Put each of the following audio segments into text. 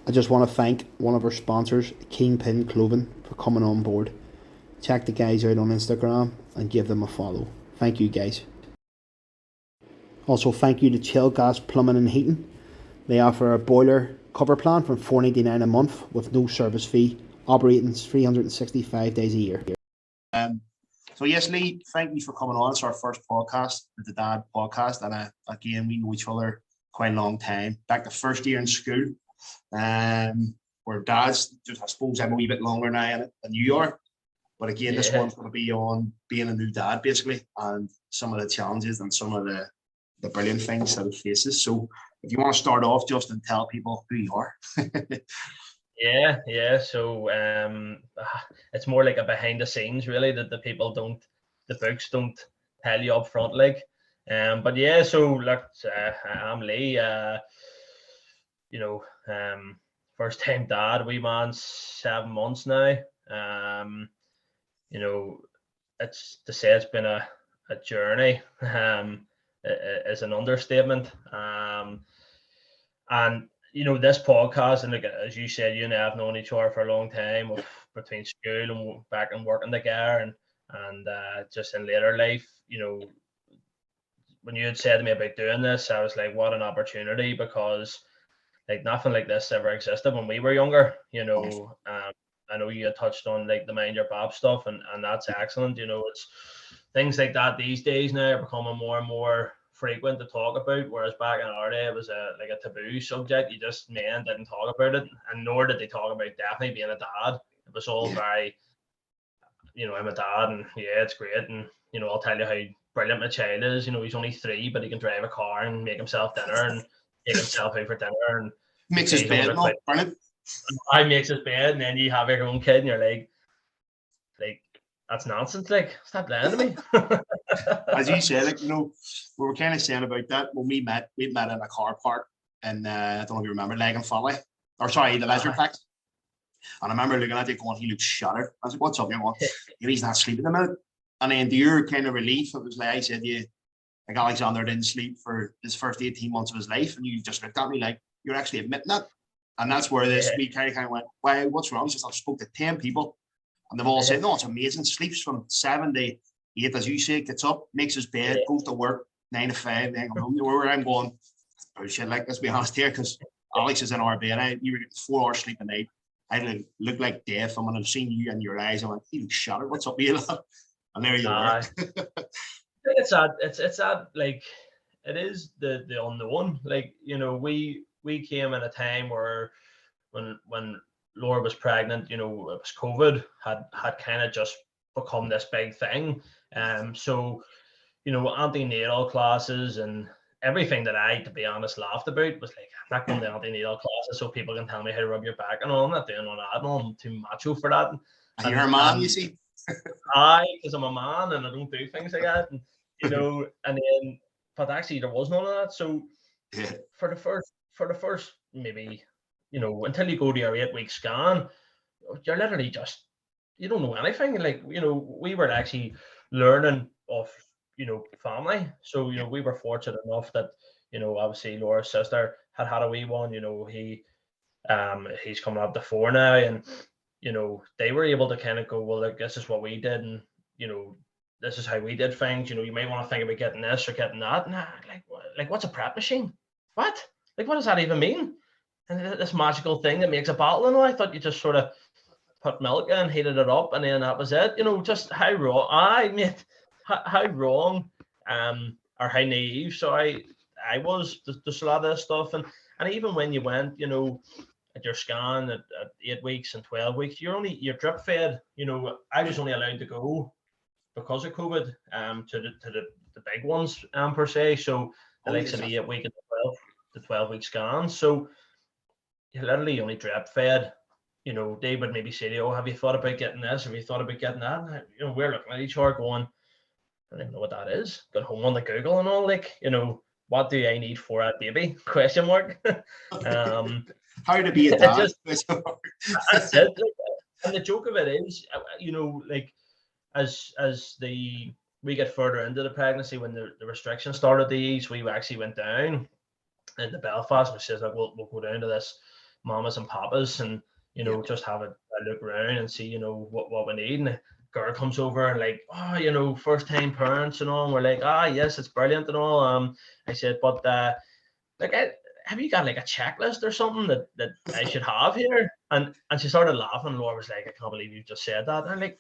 I just want to thank one of our sponsors, Kingpin Clothing, for coming on board. Check the guys out on Instagram and give them a follow. Thank you, guys. Also, thank you to Chill Gas Plumbing and Heating. They offer a boiler cover plan for $4.99 a month with no service fee, operating 365 days a year. Um, so yes, Lee, thank you for coming on. It's our first podcast, the Dad podcast, and again, we know each other quite a long time. Back the first year in school, where dads, just I suppose I'm a wee bit longer now than you are. But again, this one's going to be on being a new dad, basically, and some of the challenges and some of the brilliant things that it faces. So if you want to start off just and tell people who you are. Yeah. So it's more like a behind the scenes, really, that the books don't tell you up front, like. But yeah, so look, I'm Lee. First time dad. Wee man's 7 months now. It's to say it's been a journey. Is an understatement. And this podcast, and like, as you said, you and I have known each other for a long time, between school and back and working together, and just in later life. When you had said to me about doing this, I was like, what an opportunity, because like nothing like this ever existed when we were younger. I know you had touched on like the mind your Bob stuff, and that's excellent. It's things like that these days now are becoming more and more frequent to talk about, whereas back in our day it was a taboo subject. You just men didn't talk about it, and nor did they talk about definitely being a dad. It was all very, I'm a dad, and yeah, it's great, and I'll tell you how brilliant my child is. He's only 3, but he can drive a car and make himself dinner and take himself out for dinner, and Makes his bed, not brilliant. I makes his bed, and then you have your own kid, and you're like that's nonsense. Like, stop lying to me. As you said, we were kind of saying about that when we met in a car park, and I don't know if you remember, Leg and Folly, or sorry, the Leisure Pact. And I remember looking at it going, he looks shattered. I was like, what's up? You're going, he's not sleeping a minute. And then to your kind of relief, it was like I said, like Alexander didn't sleep for his first 18 months of his life, and you just looked at me like, you're actually admitting that. And that's where we kind of went, why, what's wrong? He says, I've spoke to 10 people, and they've all said, no, it's amazing. Sleeps from 7 to 8, as you say, gets up, makes his bed, goes to work 9 to 5, then comes home. Where I'm going, bullshit, like, let's be honest here, because Alex is in our bed. You were getting 4 hours sleep a night. I look like death. And when I've seen you in your eyes, I'm like, you look shattered. What's up, you? And there you are. It's that like, it is the unknown. Like, we came in a time where when Laura was pregnant, it was COVID had kind of just become this big thing. So antenatal classes and everything that I, to be honest, laughed about was like, I'm not going to antenatal classes so people can tell me how to rub your back and all. I'm not doing all that. I'm too macho for that. And you're a man, you see. Because I'm a man and I don't do things like that. And and then, but actually there was none of that. So for the first maybe, until you go to your 8-week scan, you're literally just, you don't know anything. Like, we were actually learning of, family. So, we were fortunate enough that, obviously Laura's sister had a wee one. He's coming up to 4 now, and they were able to kind of go, well, look, this is what we did, and this is how we did things. You might want to think about getting this or getting that. Nah, like what's a prep machine? What? Like, what does that even mean? And this magical thing that makes a bottle, and all. I thought you just sort of put milk in, heated it up, and then that was it. Just how wrong how wrong or how naive. So I was just a lot of this stuff, and even when you went, at your scan at 8 weeks and 12 weeks, you're drip fed. I was only allowed to go because of COVID to the big ones per se. So the likes of the 8 week and the 12 week scans. So you literally only drip fed. They would maybe say, oh, have you thought about getting this? Have you thought about getting that? And, we're looking at each other going, I don't even know what that is. Got home on the Google and all, like, what do I need for a baby? Question mark. How to be a dad. That's it. And the joke of it is, like, as we get further into the pregnancy, when the restrictions started to ease, we actually went down into Belfast, and says, like, we'll go down to this mamas and papas, and just have a look around and see what we need. And the girl comes over and like, oh, first time parents and all. And we're like, yes, it's brilliant and all. I said, but like, have you got like a checklist or something that I should have here? And she started laughing. Laura was like, I can't believe you just said that. And I'm like,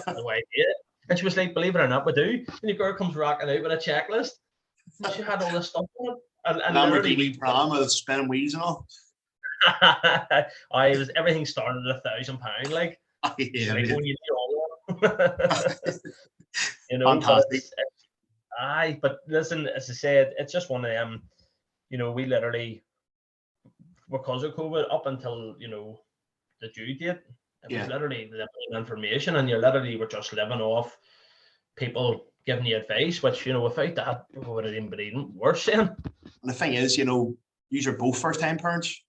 no idea. And she was like, believe it or not, we do. And the girl comes rocking out with a checklist. And she had all this stuff on it. And Lamborghini pram with spinning wheels and all. I was everything started at £1,000. Like, Yeah, like, oh, you need all that. fantastic. But listen, as I said, it's just one of them. We literally, because of COVID, up until the due date, it was literally the information, and you literally were just living off people giving you advice, which without that, it would have been even worse. Then. And the thing is, these are both first-time parents.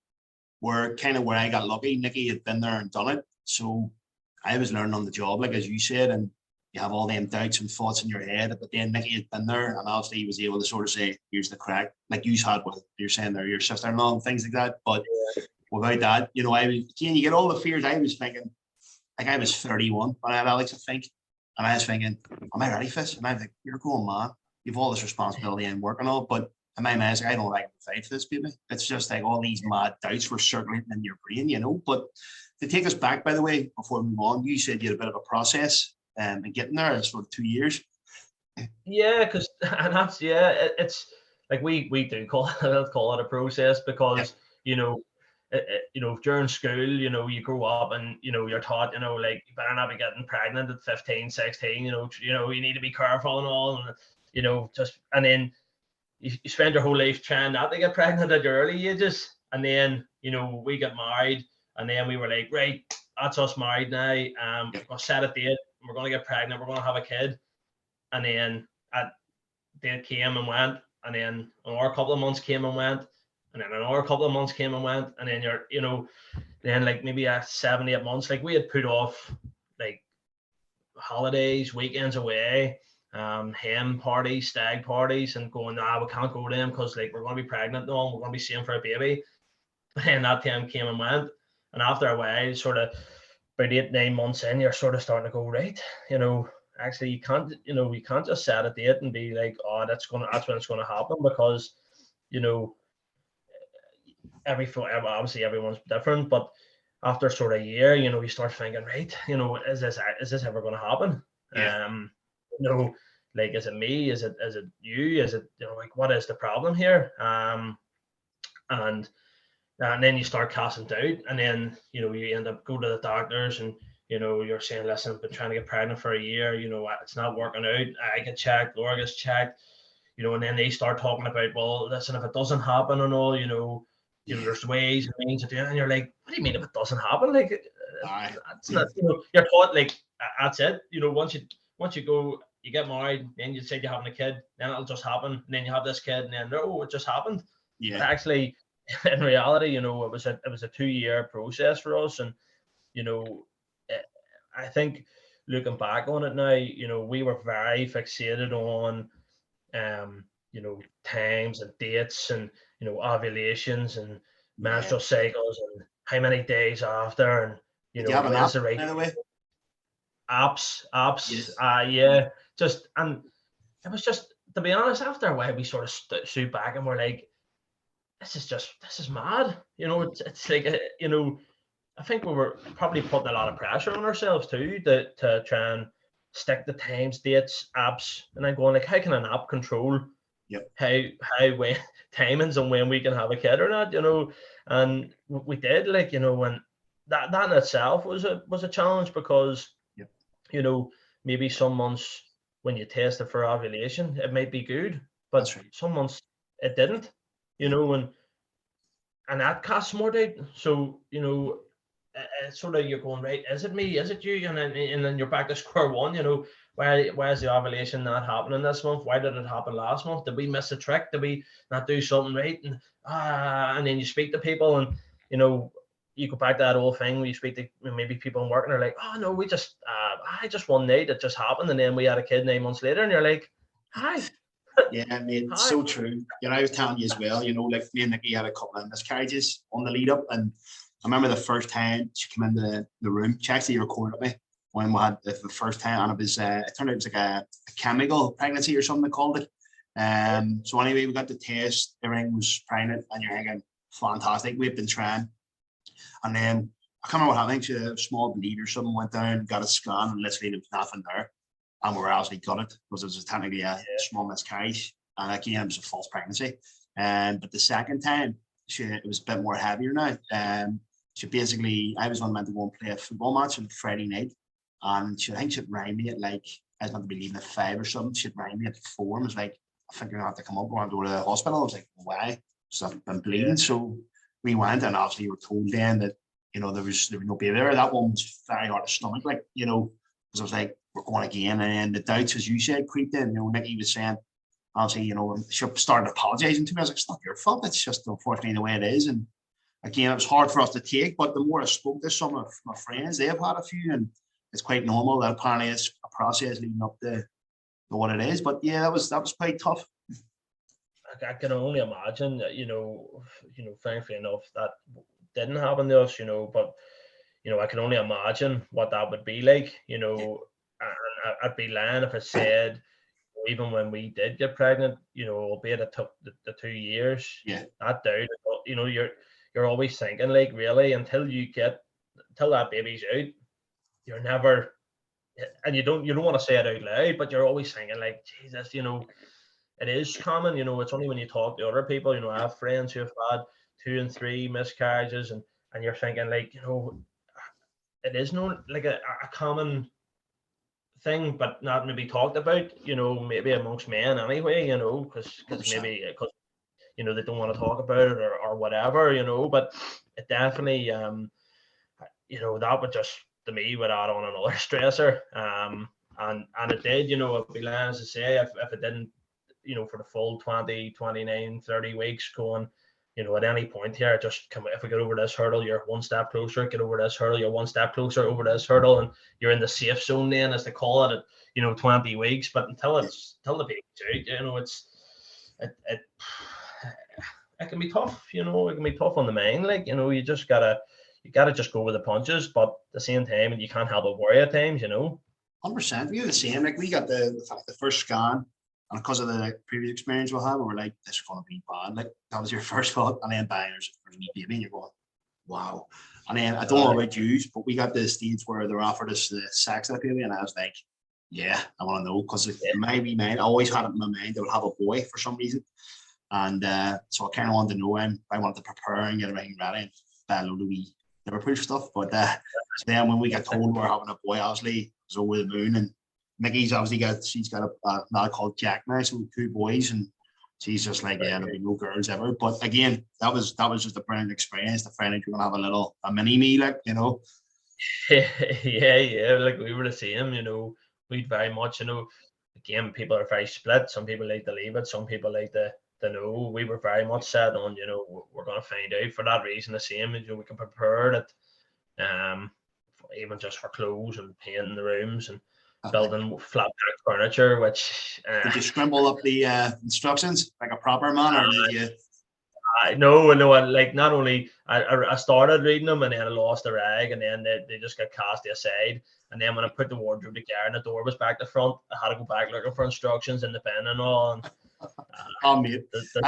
Were kind of where I got lucky. Nikki had been there and done it, so I was learning on the job, like as you said, and you have all them doubts and thoughts in your head. But then Nikki had been there, and obviously he was able to sort of say, "Here's the crack," like you had with you're saying there, your sister-in-law and things like that. But without that, I was again, you get all the fears. I was thinking, like I was 31 when I had Alex, I think, and I was thinking, "Am I ready for this?" And I'm like, "You're going, man. You've all this responsibility and work and all," but in my mind, I don't like to fight for this, baby. It's just like all these mad doubts were circulating in your brain, But to take us back, by the way, before we move on, you said you had a bit of a process in getting there. It's sort of 2 years. Yeah, because and that's it's like we do call it a process because during school, you grow up and you're taught, like you better not be getting pregnant at 15, 16. You need to be careful and all, and and then. You spend your whole life trying not to get pregnant at your early ages, and then we get married, and then we were like, right, that's us married now. We're gonna set a date, we're gonna get pregnant, we're gonna have a kid, and then date came and went, and then another couple of months came and went, and then another couple of months came and went, and then then like maybe 7, 8 months, like we had put off like holidays, weekends away. Hen parties, stag parties, and going, we can't go to them because like we're going to be pregnant and all, we're going to be seeing for a baby. And that time came and went. And after a while, sort of about 8, 9 months in, you're sort of starting to go, right, actually you can't just set a date and be like, that's when it's going to happen, because obviously everyone's different, but after sort of a year, you start thinking, right, is this ever going to happen? Like, is it me? Is it you? Is it like, what is the problem here? And then you start casting doubt, and then you end up go to the doctors, and you're saying, listen, I've been trying to get pregnant for a year. It's not working out. I get checked, Laura gets checked. And then they start talking about, well, listen, if it doesn't happen and all, there's ways and means of doing it. And you're like, what do you mean if it doesn't happen? Like, it's not, you're taught like, that's it. Once you go, you get married, then you say you're having a kid, then it'll just happen. And then you have this kid, and then, no, it just happened. Yeah. But actually, in reality, it was a 2-year process for us. And, I think looking back on it now, we were very fixated on, times and dates and, ovulations and menstrual cycles and how many days after, and, Did you have an app, right by the way? apps. Yes. And it was just, to be honest, after a while we sort of stood back and we're like, this is mad. It's like, I think we were probably putting a lot of pressure on ourselves too, to try and stick to times, dates, apps, and then going like, how can an app control how when timings and when we can have a kid or not, and we did, like, when that in itself was a challenge, because maybe some months when you tested for ovulation it might be good, but some months it didn't, and that casts more doubt. So it's sort of, you're going, right, is it me, is it you, and then you're back to square one. Why is the ovulation not happening this month? Why did it happen last month? Did we miss a trick? Did we not do something right? And then you speak to people, and you go back to that old thing where you speak to maybe people in work, and they're like, oh no, we just I just one night it just happened, and then we had a kid 9 months later, and you're like, hi, Yeah, mate, it's Hi. so true. I was telling you as well, like me and Nikki had a couple of miscarriages on the lead up. And I remember the first time she came into the room, she actually recorded me when we had the first time, and it turned out it was like a chemical pregnancy or something they called it. So anyway, we got the test, everything was pregnant, and you're thinking, fantastic, we've been trying. And then I can't remember what happened. She had a small bleed or something, went down, got a scan, and literally there was nothing there. And we were actually got it because it was technically a small miscarriage. And again, it was a false pregnancy. But the second time, it was a bit more heavier now. She basically, I was meant to go and play a football match on Friday night. And I think she'd rang me at like, I was meant to be leaving at 5 or something. She'd rang me at 4 and was like, I think you're going to have to come up. We're going to go to the hospital. I was like, why? So I've been bleeding. Yeah. So we went, and obviously we were told then that, there was no baby there. That one was very hard to stomach, like, because I was like, we're going again. And the doubts, as you said, creeped in. Nikki was saying, obviously, she started apologizing to me. I was like, it's not your fault. It's just unfortunately the way it is. And again, it was hard for us to take. But the more I spoke to some of my friends, they've had a few, and it's quite normal. That apparently it's a process leading up to what it is. But yeah, that was quite tough. I can only imagine, frankly enough, that didn't happen to us, but, I can only imagine what that would be like, and I'd be lying if I said, even when we did get pregnant, albeit it took the 2 years, Yeah. that doubt, you're always thinking, like, really, until that baby's out, you're never, and you don't want to say it out loud, but you're always thinking, like, Jesus, it is common, it's only when you talk to other people, I have friends who have had 2 and 3 miscarriages, and you're thinking, like, it is no, like a common thing, but not maybe talked about, maybe amongst men anyway, because maybe, they don't want to talk about it or whatever, but it definitely, that would just, to me, would add on another stressor. And it did, it'd be lying as I say, if it didn't, for the full 20, 29, 30 weeks going, at any point here, just come, if we get over this hurdle, you're one step closer, get over this hurdle, you're one step closer over this hurdle, and you're in the safe zone then, as they call it, at 20 weeks. But until the baby's out, it can be tough, it can be tough on the mind. Like, you gotta just go with the punches, but at the same time, you can't help but worry at times, 100%. We were the same. Like, we got the first scan, and because of the previous experience we had, we were like, this is going to be bad. Like, that was your first thought. And then bang, there's a wee baby, and you're going, wow. And then I don't know about you, but we got to the stage where they were offered us the sex of the baby, and I was like, yeah, I want to know. Because in my wee mind, I always had it in my mind I would have a boy for some reason. And so I kind of wanted to know him. I wanted to prepare and get everything ready and buy a load of wee Liverpool stuff. But so then when we got told we're having a boy, obviously, it was over the moon. And Nikki's obviously she's got a lad called Jack now, so 2 boys, and she's just like, yeah, there'll be no girls ever. But again, that was just a brilliant experience to find out you're gonna have a mini me, like, Yeah, like we were the same, we'd very much, again, people are very split. Some people like to leave it, some people like to know. We were very much set on, we're going to find out. For that reason, the same, we can prepare it, even just for clothes and painting the rooms and building flat pack furniture, which did you scramble up the instructions like a proper man, or did you? No, like, not only I started reading them, and then I lost the rag, and then they just got cast aside. And then when I put the wardrobe together and the door was back to front, I had to go back looking for instructions in the bin and all. And mate,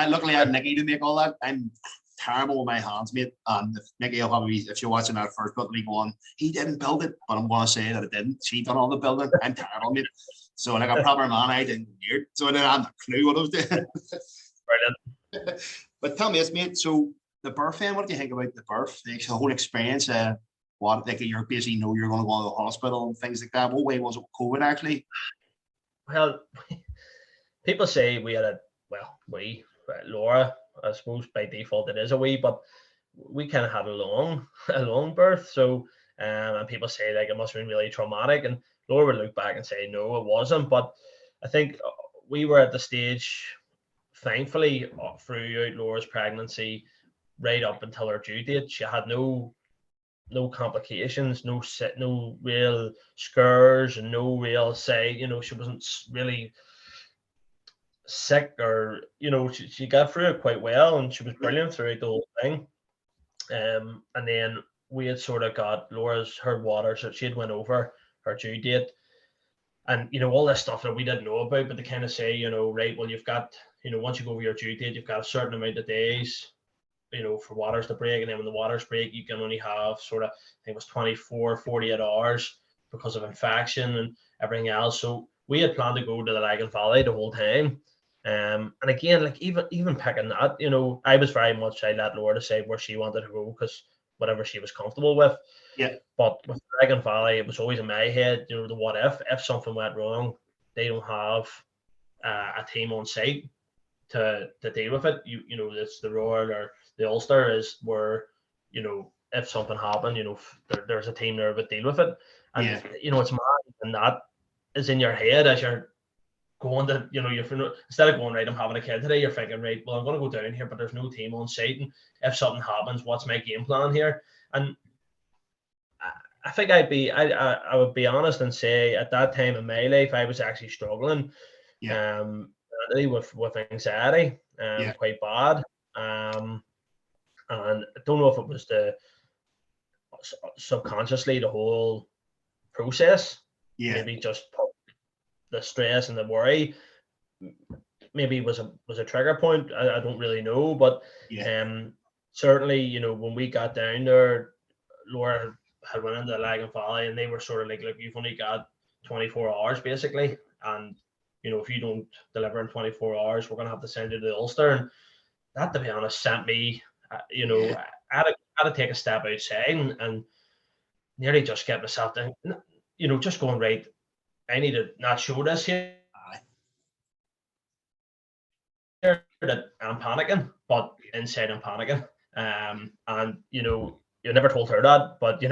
luckily I had Nikki to make all that. I'm terrible with my hands, mate. And Nikki will probably, if you're watching that first, probably going, he didn't build it, but I'm going to say that it didn't. She done all the building. I'm terrible, mate. So like a proper man, I didn't hear it. So I didn't have a clue what I was doing. Brilliant. But tell me this, mate. So the birth, then, what do you think about the birth? The whole experience. What, like, you're basically you're going to go to the hospital and things like that. What way was it with COVID actually? Well, people say we had Laura, I suppose by default it is a wee, but we kind of had a long birth. So, and people say, like, it must have been really traumatic. And Laura would look back and say, no, it wasn't. But I think we were at the stage, thankfully, throughout Laura's pregnancy, right up until her due date, she had no complications, no real scares, and no real she wasn't really sick, or she got through it quite well, and she was brilliant throughout the whole thing. And then we had sort of got Laura's her water, so she had went over her due date, and all this stuff that we didn't know about, but they kind of say, right, well, you've got, once you go over your due date, you've got a certain amount of days, for waters to break, and then when the waters break, you can only have sort of, I think it was 24, 48 hours because of infection and everything else. So we had planned to go to the Lagan Valley the whole time. And again, like even picking that, I was very much, I let Laura decide where she wanted to go, because whatever she was comfortable with. Yeah. But with Lagan Valley, it was always in my head, the what if something went wrong, they don't have a team on site to deal with it. It's the Royal or the Ulster is where, if something happened, there's a team there that deal with it. And it's mad, and that is in your head as you're going to, instead of going, right, I'm having a kid today, you're thinking, right, well, I'm going to go down here, but there's no team on site, and if something happens, what's my game plan here? And I think I would be honest and say at that time in my life, I was actually struggling with anxiety, quite bad. And I don't know if it was subconsciously the whole process, maybe just the stress and the worry, maybe was a trigger point. I don't really know, but certainly, when we got down there, Laura had went into the Lagan Valley, and they were sort of like, look, you've only got 24 hours basically, and if you don't deliver in 24 hours, we're going to have to send you to the Ulster. And that, to be honest, sent me, I had to take a step outside and nearly just get myself down, just going, right, I need to not show this here that I'm panicking, but inside I'm panicking. And you never told her that, but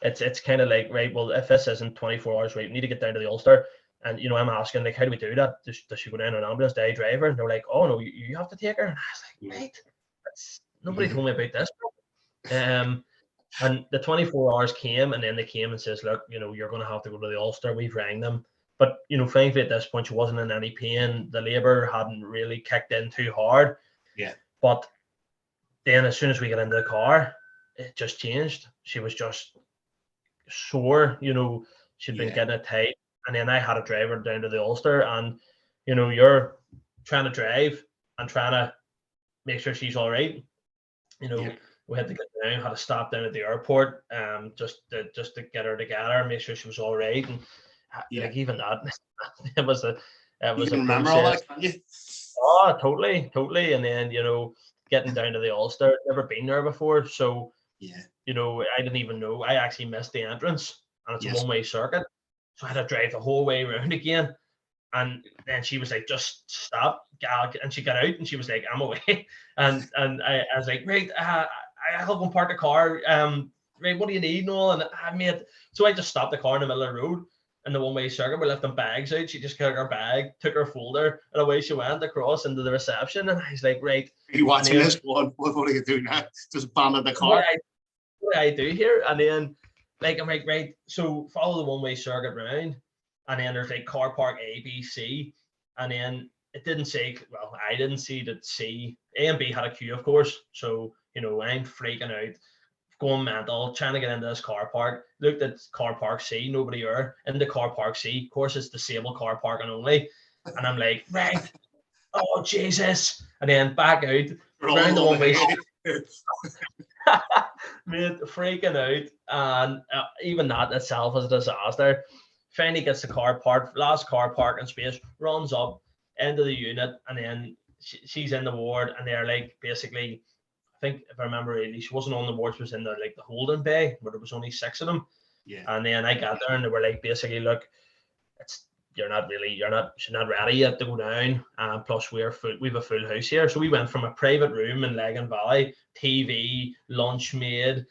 it's kind of like, right, well, if this isn't 24 hours, right, we need to get down to the Ulster. And I'm asking, like, how do we do that? Does she go down in an ambulance? Do I drive her? And they're like, oh no, you have to take her. And I was like, right, nobody told me about this. And the 24 hours came, and then they came and says, look, you're going to have to go to the Ulster. We've rang them. But, thankfully at this point, she wasn't in any pain. The labour hadn't really kicked in too hard. Yeah. But then as soon as we got into the car, it just changed. She was just sore, she'd been getting it tight. And then I had to drive her down to the Ulster. And, you're trying to drive and trying to make sure she's all right. We had to get down, had to stop down at the airport, just to get her together, make sure she was all right. And like, even that, it was a remember all that, can you? Oh, totally. And then getting down to the Ulster, never been there before, so I didn't even know. I actually missed the entrance, and it's a one-way circuit, so I had to drive the whole way around again. And then she was like, just stop, gal. And she got out and she was like, I'm away. And I was like, right, I'll go and park the car. Right, what do you need, Noel? And so I just stopped the car in the middle of the road in the one-way circuit. We're lifting bags out. She just took her bag, took her folder, and away she went across into the reception. And I was like, right. Are you watching this? What do you do now? Just abandon the car? What do I do here? And then, like, I'm like, right, so follow the one-way circuit round. And then there's like car park A, B, C. And then it didn't say, well, I didn't see that C. A and B had a queue, of course. So, I'm freaking out, going mental, trying to get into this car park. Looked at car park C, nobody there. In the car park C, of course, it's disabled car parking only. And I'm like, right, oh, Jesus. And then back out, around the one-way circuit. Mate, freaking out. And even that itself was a disaster. Finally gets the car parked, last car parking space, runs up into the unit, and then she's in the ward, and they're like, basically, I think if I remember rightly, she wasn't on the ward, she was in there like the holding bay where there was only 6 of them. Yeah. And then I got there and they were like, basically, look, she's not ready yet to go down. Plus we have a full house here. So we went from a private room in Lagan Valley, TV, lunch made,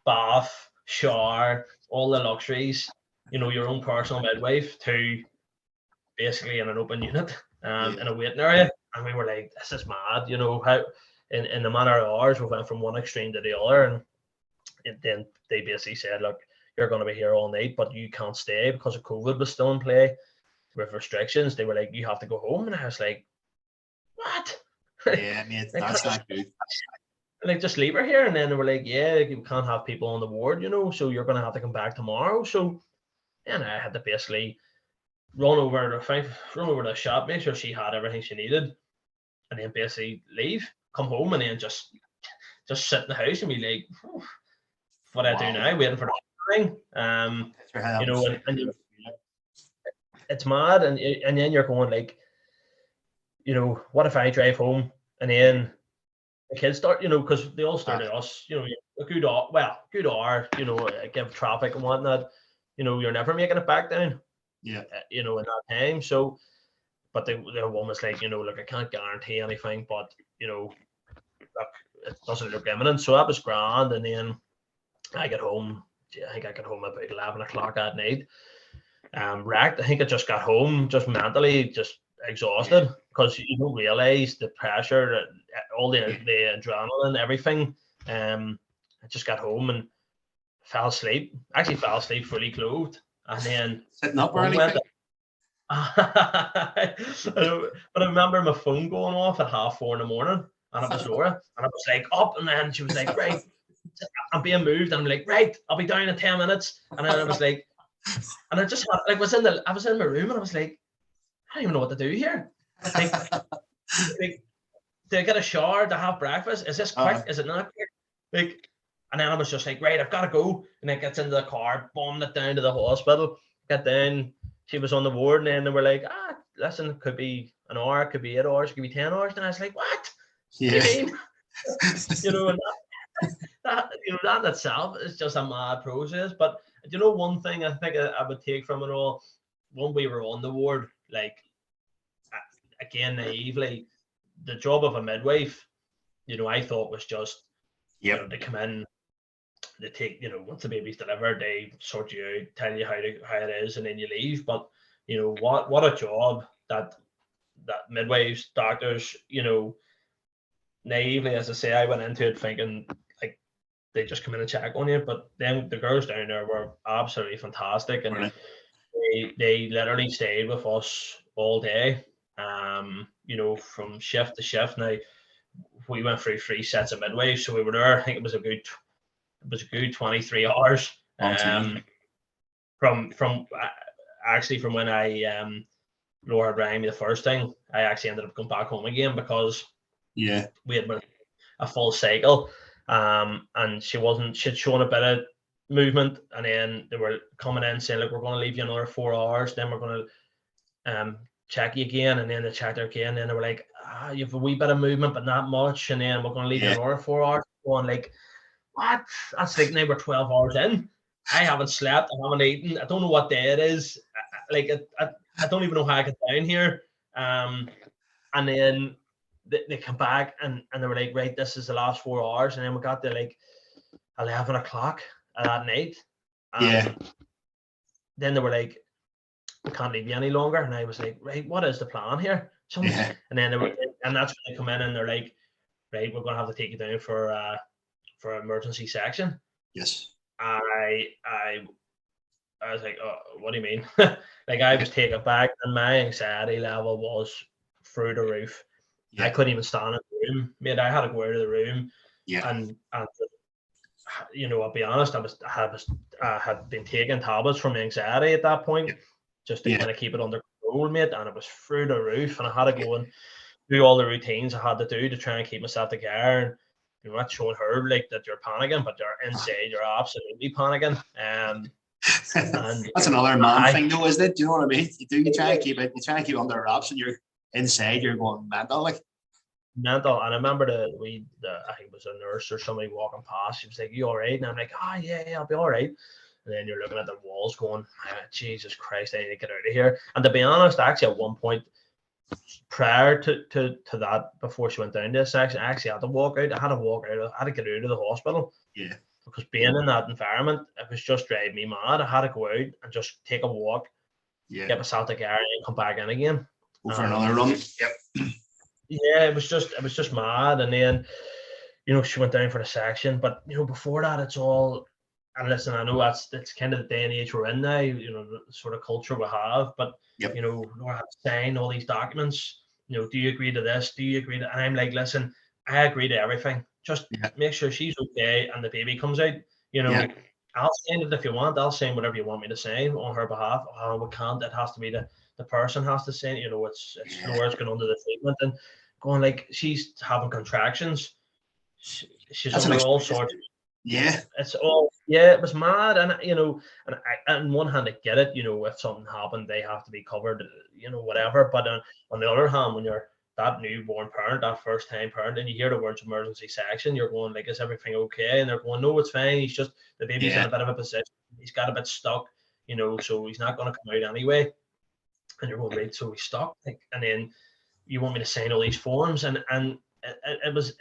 bath, shower, all the luxuries, your own personal midwife, to basically in an open unit, in a waiting area. And we were like, this is mad, how in a matter of hours we went from one extreme to the other. And then they basically said, look, you're going to be here all night, but you can't stay because of COVID was still in play with restrictions. They were like, you have to go home. And I was like, what? Yeah, mate, Like, that's not good. like, just leave her here. And then they were like, yeah, you can't have people on the ward, so you're going to have to come back tomorrow. So, and I had to basically run over to the shop, make sure she had everything she needed, and then basically leave, come home, and then just sit in the house and be like, what I do Wow. now, waiting for the thing. Sure how that You know, would and feel. it's mad, and then you're going like, what if I drive home and then the kids start, because they all start at us, a good hour, good hour, give traffic and whatnot, you're never making it back down, Yeah. in that time. So, but they're almost like, look, I can't guarantee anything, but, look, it doesn't look imminent. So that was grand. And then I get home, I think I got home about 11 o'clock at night. Wrecked. I think I just got home, just mentally, just exhausted, because you don't realize the pressure, all the adrenaline, everything. I just got home and fell asleep. Actually, fell asleep fully clothed, and then Sitting up phone early. went. But I remember my phone going off at 4:30 in the morning, and it was Laura, and I was like up, and then she was like, right, I'm being moved, and I'm like, right, I'll be down in 10 minutes, and then I was like, and I just I was in my room, and I was like, I don't even know what to do here. Like, do I get a shower to have breakfast? Is this quick? Is it not quick? Like, and then I was just like, right, I've got to go. And then gets into the car, bombed it down to the hospital. Get down. She was on the ward, and then they were like, listen, it could be an hour, it could be 8 hours, it could be 10 hours. And I was like, what? Yeah. What do you mean? And that in itself is just a mad process. But one thing I think I would take from it all, when we were on the ward, like, again, naively, the job of a midwife, I thought was just, they come in, they take, once the baby's delivered, they sort you out, tell you how it is, and then you leave. But what a job that midwives, doctors, naively, as I say, I went into it thinking like they just come in and check on you, but then the girls down there were absolutely fantastic, and Right. they literally stayed with us all day, from shift to shift. Now we went through 3 sets of midwives, so we were there. I think it was a good 23 hours. From actually from when I Laura rang me the first thing, I actually ended up going back home again, because we had a full cycle, and she'd shown a bit of movement, and then they were coming in saying, look, we're going to leave you another 4 hours, then we're going to check you again, and then they checked her again, and then they were like, you have a wee bit of movement but not much, and then we're going to leave you another 4 hours. Going like, what? That's like now we're 12 hours in. I haven't slept, I haven't eaten, I don't know what day it is. I don't even know how I got down here. And then they come back, and they were like, right, this is the last 4 hours. And then we got to like 11 o'clock at night. Then they were like, we can't leave you any longer. And I was like, right, what is the plan here? And then and that's when they come in, and they're like, right, we're going to have to take you down for emergency section. Yes. I was like, oh, what do you mean? Like, I was taken back, and my anxiety level was through the roof. I couldn't even stand in the room, mate. I had to go out of the room, and I'll be honest, I had been taking tablets from anxiety at that point, just to kind of keep it under control, mate. And it was through the roof, and I had to go and do all the routines I had to do to try and keep myself together. And not showing her like that you're panicking, but you're inside, you're absolutely panicking. And that's another man thing, though, isn't it? Do you know what I mean? You try and keep it. You try and keep it under wraps, and you're inside. You're going mental, like. Mental. And I remember I think it was a nurse or somebody walking past. She was like, "You all right?" And I'm like, yeah, I'll be all right. And then you're looking at the walls, going, Jesus Christ, I need to get out of here. And to be honest, actually, at one point, prior to that, before she went down to this section, I actually had to walk out. I had to get out of the hospital. Yeah. Because being in that environment, it was just driving me mad. I had to go out and just take a walk, get myself together, and come back in again. Go for another run. Yep. Yeah, it was just mad. And then, she went down for the section. But before that, it's all. And listen, I know that's kind of the day and age we're in now. The sort of culture we have. But Laura had to sign all these documents. do you agree to this? Do you agree to? And I'm like, listen, I agree to everything. Just make sure she's okay and the baby comes out. I'll sign it if you want. I'll sign whatever you want me to sign on her behalf. Oh, we can't. It has to be the person has to sign. It's Laura's going under the treatment and going like she's having contractions. She's That's under all sorts. Yeah. It's all it was mad, and and on one hand I get it. If something happened, they have to be covered. Whatever. But on the other hand, when you're that newborn parent, that first time parent, and you hear the words emergency section, you're going like, is everything okay? And they're going, no, it's fine. He's just the baby's in a bit of a position. He's got a bit stuck, so he's not going to come out anyway. And you're going, right, so he's stuck. And then you want me to sign all these forms, and it was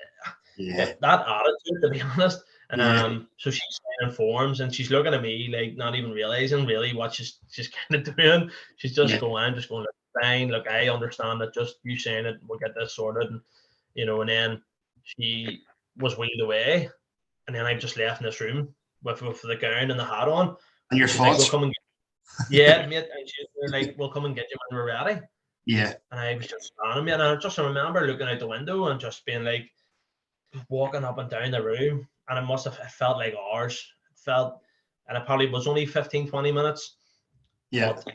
that attitude, to be honest. So she's signing forms and she's looking at me like not even realizing really what she's kind of doing. She's just going, I'm just going, fine, look, I understand that, just you saying it, we'll get this sorted. And and then she was wheeled away, and then I'm just left in this room with the gown and the hat on. And your she's thoughts? Like, we'll come and mate, and she's like, we'll come and get you when we're ready. Yeah. And I was just standing there, and I just remember looking out the window and just being like, walking up and down the room, and it felt like hours. And it probably was only 15-20 minutes. Yeah. But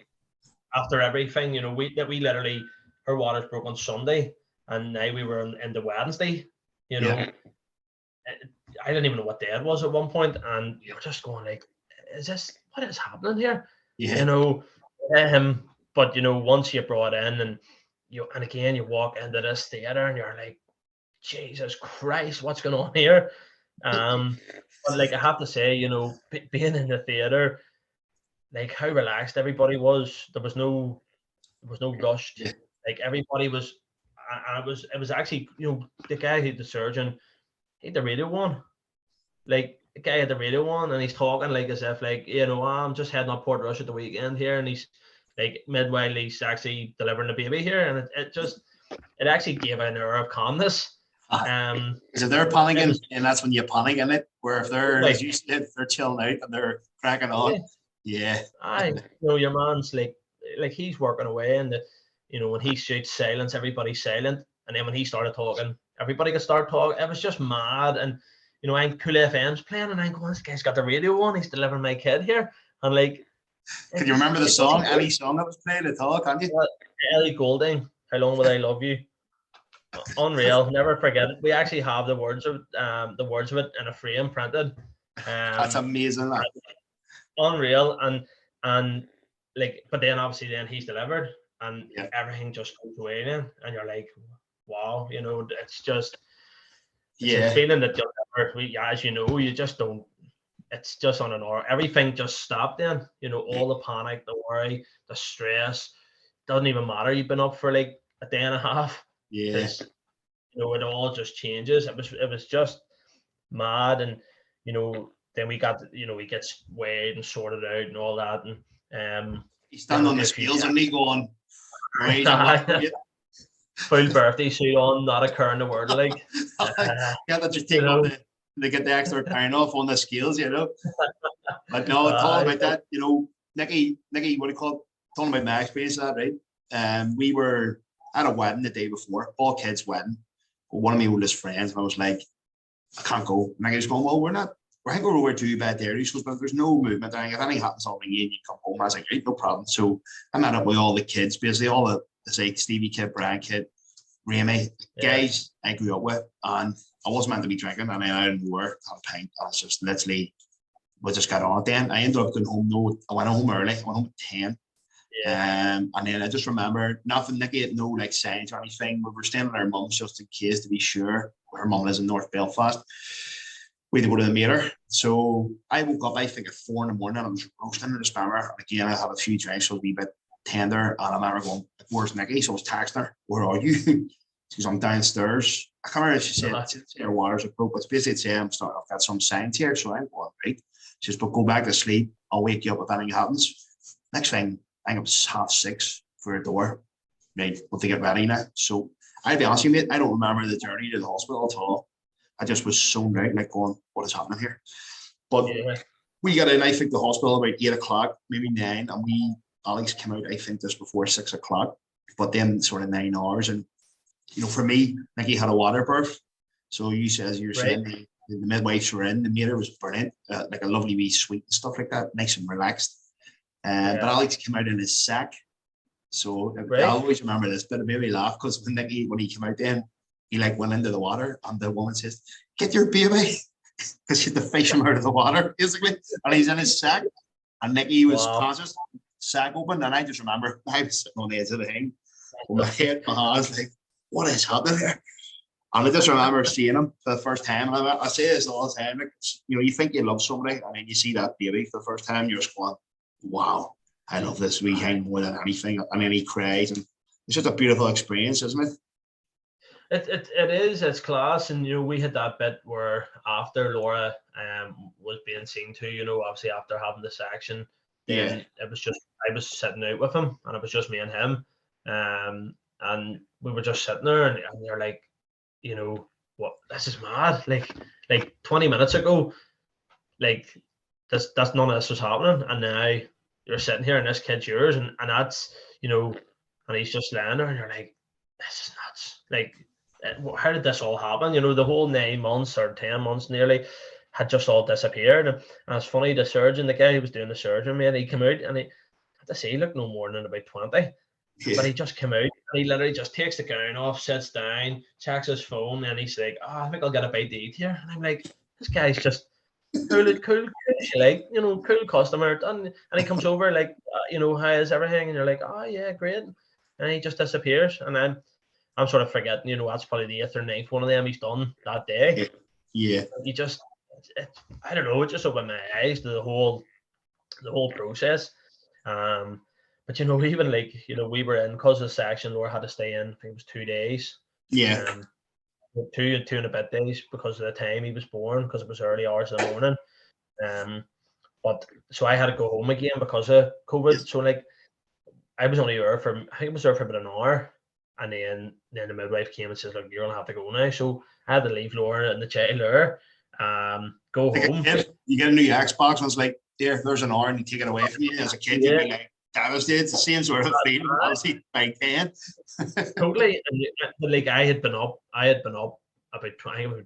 after everything, we literally, her waters broke on Sunday, and now we were into Wednesday. I didn't even know what day it was at one point, and you're just going like, what is happening here? But once you're brought in, and again you walk into this theater and you're like, Jesus Christ, what's going on here? But like I have to say, being in the theater, like how relaxed everybody was. There was no rush. Like everybody was, and it was actually, the guy who's the surgeon, he had the radio on. Like the guy had the radio on, and he's talking like as if like, I'm just heading up Port Rush at the weekend here, and he's like midway he's actually delivering the baby here, and it actually gave an air of calmness. Because if they're panicking, and that's when you panic in it. Where if they're like, as you said, they're chilling out and they're cracking on. Your man's like he's working away, and when he shoots silence, everybody's silent, and then when he started talking, everybody could start talking. It was just mad, and I'm Cool FM's playing, and I'm going, this guy's got the radio on, he's delivering my kid here, and like. Can you remember the song? Any song that was played at all? Can you? Ellie Goulding, How Long Will I Love You? Unreal, never forget it. We actually have the words of it in a frame printed. That's amazing. Unreal, and like, but then obviously then he's delivered, and everything just goes away then, and you're like, wow, it's just a feeling that you'll never, as you just don't. It's just on an hour. Everything just stopped then. All the panic, the worry, the stress. Doesn't even matter. You've been up for like a day and a half. Yes. It all just changes. It was just mad, and then we got we get weighed and sorted out and all that, and he's standing on the scales and me going, full birthday suit on, not a care in the world, like that just take off they get the extra pound off on the scales, But no, talking about that, Nicky, what do you call it? Talking about my experience of that, right? We were at a wedding the day before, all kids' wedding. One of my oldest friends, and I was like, I can't go. And I was going, well, I think we're over 2 bed there. He goes, but there's no movement. If anything happens, I'll ring you and you come home. I was like, right, no problem. So I met up with all the kids, basically all the Stevie kid, Brian kid, Remy, guys I grew up with, and I wasn't meant to be drinking, and I out of nowhere had a pint. I was just literally, we just got on it then. I ended up going home, I went home early, I went home at 10. And then I just remember nothing, Nicky had no like signs or anything. We were staying at our mum's just in case, to be sure. Her mum lives in North Belfast. We had to go to the meter. So I woke up, I think at 4 in the morning, and I was roasting in the spammer. Again, I had a few drinks, so a wee bit tender, and I remember going, where's Nicky? So I was texting her, where are you? She goes, I'm downstairs. I can't remember if she said her waters are broke, but basically saying I've got some signs here, so I'm going, right. She says, but go back to sleep. I'll wake you up if anything happens. Next thing, I think it was 6:30 for a door. Right, we'll to get ready now. So I'll be honest with you, mate, I don't remember the journey to the hospital at all. I just was so out, like going, what is happening here? But we got in, I think, the hospital about 8 o'clock, maybe 9, and Alex came out, I think, just before 6 o'clock. But then sort of 9 hours, and for me, Nicky had a water birth. So as you were Right. saying, the midwives were in, the mater was brilliant, like a lovely wee suite and stuff like that, nice and relaxed. But Yeah. Alex came out in his sack. So I Right. always remember this, but it made me laugh because when he came out then, he like went into the water and the woman says, "Get your baby," because she had to fish him out of the water, basically. And he's in his sack. And Nicky was Wow. conscious, sack open. And I just remember I was sitting on the edge of the thing with my head, my hands, like, what is happening here? And I just remember seeing him for the first time. And I say this all the time, like, you think you love somebody, and then you see that baby for the first time, you're just going, wow, I love this wee thing more than anything. And then he cries. And it's just a beautiful experience, isn't it? It is, it's class. And we had that bit where after Laura was being seen to, obviously after having the section, then it was just, I was sitting out with him, and it was just me and him, and we were just sitting there, and they're like, what, this is mad, like 20 minutes ago, like that's none of this was happening, and now you're sitting here and this kid's yours, and that's, and he's just laying there, and you're like, this is nuts. Like, how did this all happen? The whole 9 months or 10 months nearly had just all disappeared. And it's funny, the surgeon, the guy who was doing the surgery, man, he came out and he had to say he looked no more than about 20. Yeah. But he just came out and he literally just takes the gown off, sits down, checks his phone, and he's like, I think I'll get a bite to eat here. And I'm like, this guy's just cool, like, cool customer. And he comes over like, how is everything? And you're like, oh yeah, great. And he just disappears. And then I'm sort of forgetting, that's probably the 8th or 9th one of them he's done that day. Yeah. You just, I don't know, it just opened my eyes to the whole process. But even like, we were in, because of the section, Laura had to stay in, I think it was 2 days. Yeah. 2 and a bit days because of the time he was born, because it was early hours in the morning. But so I had to go home again because of COVID. So like, I was only there for, I think I was there for about an hour. And then the midwife came and says, look, you're gonna have to go now. So I had to leave Laura and the child there, go home. You get a new Xbox and it's like, there's an hour and you take it away from you. As a kid, you'd be like devastated. It's the same sort of feeling, obviously, by 10. Totally. And like, I had been up about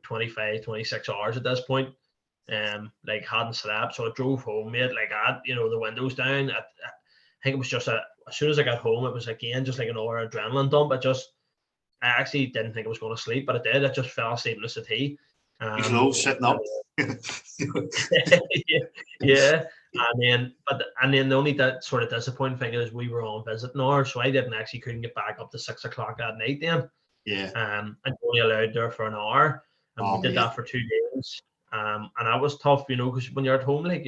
25, 26 hours at this point. Like, hadn't slept. So I drove home, mate, like I, the windows down. I think it was just as soon as I got home, it was again just like an hour adrenaline dump. I actually didn't think I was going to sleep, but I did. I just fell asleep in the settee. Sitting up. Yeah. And then the only that sort of disappointing thing is we were on visiting hours, so I couldn't get back up to 6 o'clock at night then. Yeah. I'm only allowed there for an hour, and we did that for 2 days. And that was tough, because when you're at home, like,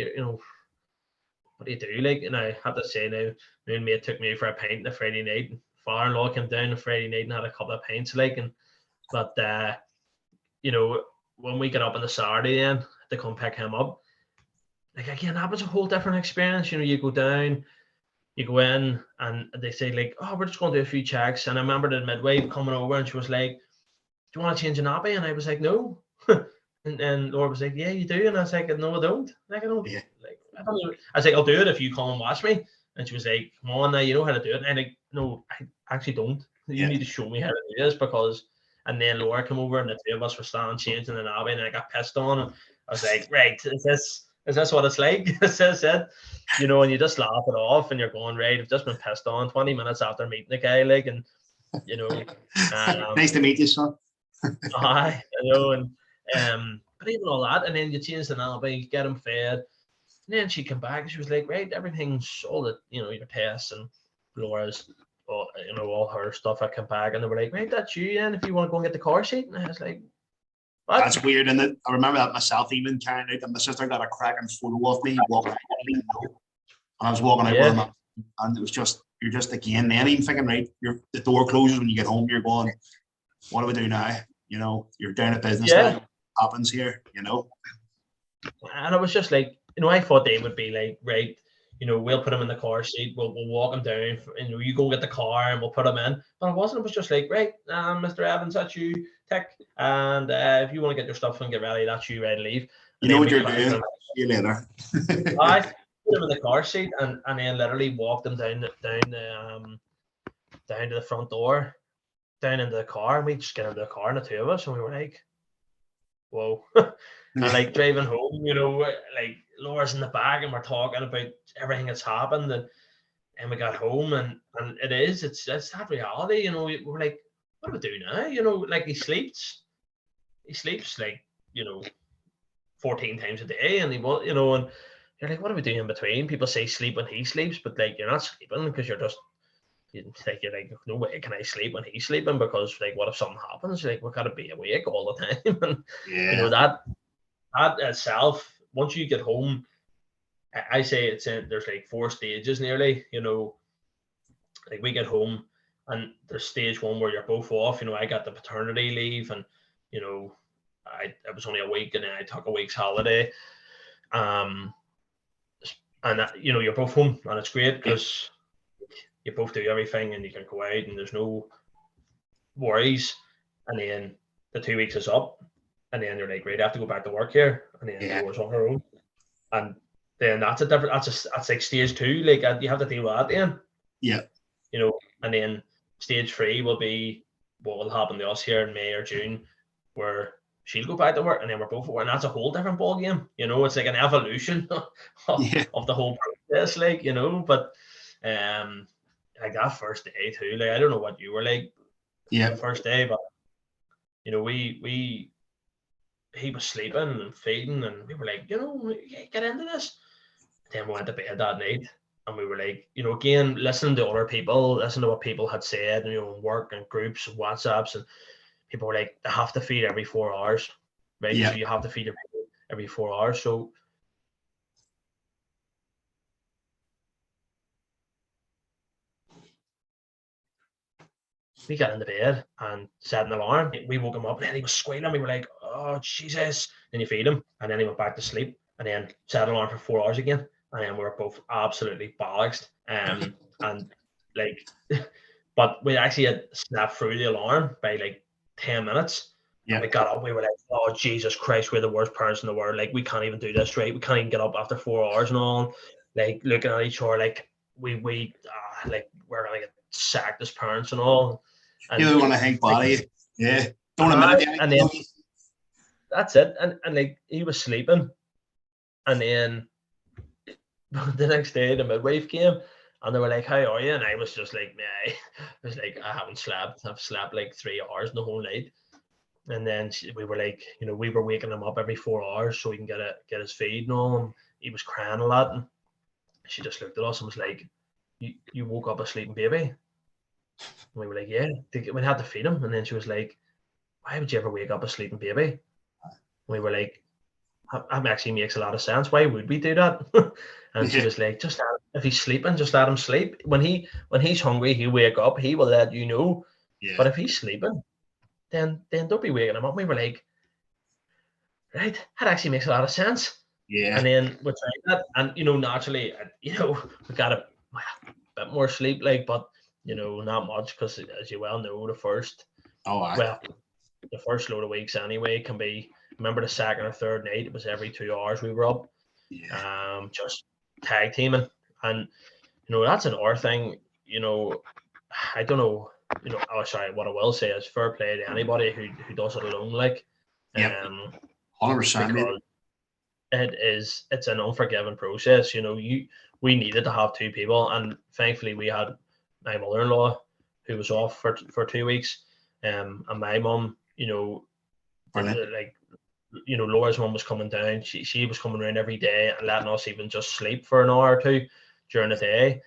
what do you do? Like, and I have to say now, my mate took me for a pint on a Friday night. And father-in-law came down on Friday night and had a couple of pints, like, but when we get up on the Saturday then to come pick him up, like, again, that was a whole different experience. You go down, you go in, and they say like, oh, we're just going to do a few checks. And I remember the midwife coming over and she was like, do you want to change a nappy? And I was like, no. and Laura was like, yeah, you do. And I was like, no, I don't. Like, I don't. Yeah. Like, I was like, I'll do it if you come and watch me. And she was like, come on now, you know how to do it. And I'm like, no, I actually don't. You need to show me how to do this, because. And then Laura came over and the two of us were standing changing the nappy, and I got pissed on. And I was like, right, is this what it's like? Is this it? And you just laugh it off, and you're going, right, I've just been pissed on 20 minutes after meeting the guy, like, and nice to meet you, son. I know, and but even all that, and then you change the nappy, get him fed, and then she came back and she was like, right, everything's all the your tests and Laura's all her stuff. I come back and they were like, right, that's you, and if you want to go and get the car seat. And I was like, what? That's weird, isn't it? I remember that myself, even carrying out, and my sister got a cracking photo of me walking out, and I was walking out with him, and it was just, you're just again then even thinking, right, the door closes when you get home, you're going, what do we do now? You're down at business time. What happens here? And it was just like, I thought they would be like, right, we'll put him in the car seat, we'll walk him down, you go get the car and we'll put him in. But it wasn't. It was just like, right, Mr. Evans, that's you, tick. And if you want to get your stuff and get ready, that's you, ready to leave. You know what you're doing. See you later. I put him in the car seat and then literally walked him down to the front door. down into the car, and we just get into the car, and the two of us, and we were like, whoa. And like driving home, you know, like Laura's in the back, and we're talking about everything that's happened, and we got home, and it's that reality, you know. We're like, what do we do now? You know, like he sleeps like, you know, 14 times a day, and he will, you know, and you're like, what do we do in between? People say sleep when he sleeps, but like you're not sleeping because you're like, no way can I sleep when he's sleeping, because like what if something happens? Like we gotta be awake all the time. And you know, that itself, once you get home, I say it's there's like 4 stages nearly, you know. Like we get home, and there's stage 1 where you're both off. You know, I got the paternity leave, and you know, it was only a week, and then I took a week's holiday. And you know, you're both home, and it's great because you both do everything, and you can go out, and there's no worries. And then the 2 weeks is up, and then you're like, great, I have to go back to work here, and then Laura's on her own, and then that's like stage 2. Like you have to deal with that then. Yeah. You know, and then stage 3 will be what will happen to us here in May or June, where she'll go back to work, and then we're both at work, and that's a whole different ball game. You know, it's like an evolution of the whole process, like, you know. But like that first day too, like I don't know what you were like the first day, but you know, he was sleeping and feeding, and we were like, you know, get into this. Then we went to bed that night, and we were like, you know, again, listening to other people, listening to what people had said, you know, in work and groups and WhatsApps, and people were like, they have to feed every 4 hours, right? So you have to feed every 4 hours. So we got into bed and set an alarm. We woke him up, and then he was squealing. We were like, oh, Jesus. Then you feed him, and then he went back to sleep, and then set an alarm for 4 hours again. And then we were both absolutely bollocks. And like, but we actually had snapped through the alarm by like 10 minutes. And we got up, we were like, oh, Jesus Christ, we're the worst parents in the world. Like, we can't even do this right. We can't even get up after 4 hours and all. Like, looking at each other, like, like, we're going to get sacked as parents and all. And you want to hang body. Don't admit it. And then that's it. And like, he was sleeping. And then the next day, the midwife came, and they were like, how are you? And I was just like, I was like, I haven't slept. I've slept like 3 hours in the whole night. And then we were like, you know, we were waking him up every 4 hours so he can get his feed and all. And he was crying a lot. And she just looked at us and was like, you woke up a sleeping baby? And we were like, yeah, we had to feed him. And then she was like, why would you ever wake up a sleeping baby? And we were like, that actually makes a lot of sense. Why would we do that? And she was like, if he's sleeping, just let him sleep. When he's hungry, he'll wake up. He will let you know. But if he's sleeping, then don't be waking him up. We were like, right, that actually makes a lot of sense. And then we tried that, and you know, naturally, you know, we got a bit more sleep, like, but you know, not much, because as you well know, the first load of weeks anyway can be. Remember the second or third night, it was every 2 hours we were up, just tag teaming. And you know, that's another thing. You know, I don't know. You know, what I will say is fair play to anybody who does it alone. Like, 100%. It's an unforgiving process. You know, we needed to have 2 people, and thankfully we had my mother-in-law who was off for 2 weeks, and my mum. You know, like, you know, Laura's mum was coming down. She was coming around every day and letting us even just sleep for an hour or two during the day,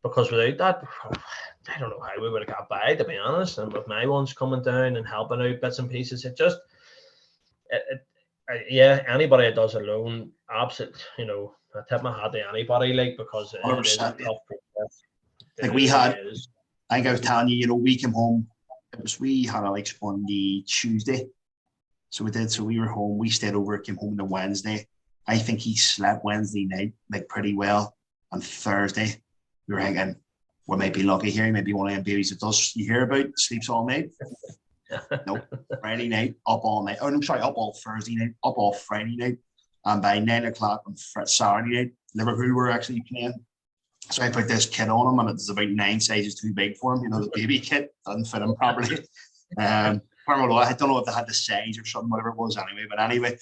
because without that, I don't know how we would have got by, to be honest. And with my ones coming down and helping out bits and pieces, anybody that does it alone, absolutely, you know, I tip my hat to anybody, like, because it is a tough process. Like I think I was telling you, you know, we came home. We had Alex on the Tuesday. So we did. So we were home. We stayed over, came home on Wednesday. I think he slept Wednesday night, like, pretty well. On Thursday, we were thinking, we might be lucky here. He might be one of them babies that does, you hear about, sleeps all night. No, Friday night, up all night. Oh, no, sorry, up all Thursday night, up all Friday night. And by 9 o'clock on Saturday night, Liverpool were actually playing. So I put this kit on him, and it's about 9 sizes too big for him. You know, the baby kit doesn't fit him properly. I don't know if they had the size or something, whatever it was anyway. But anyway,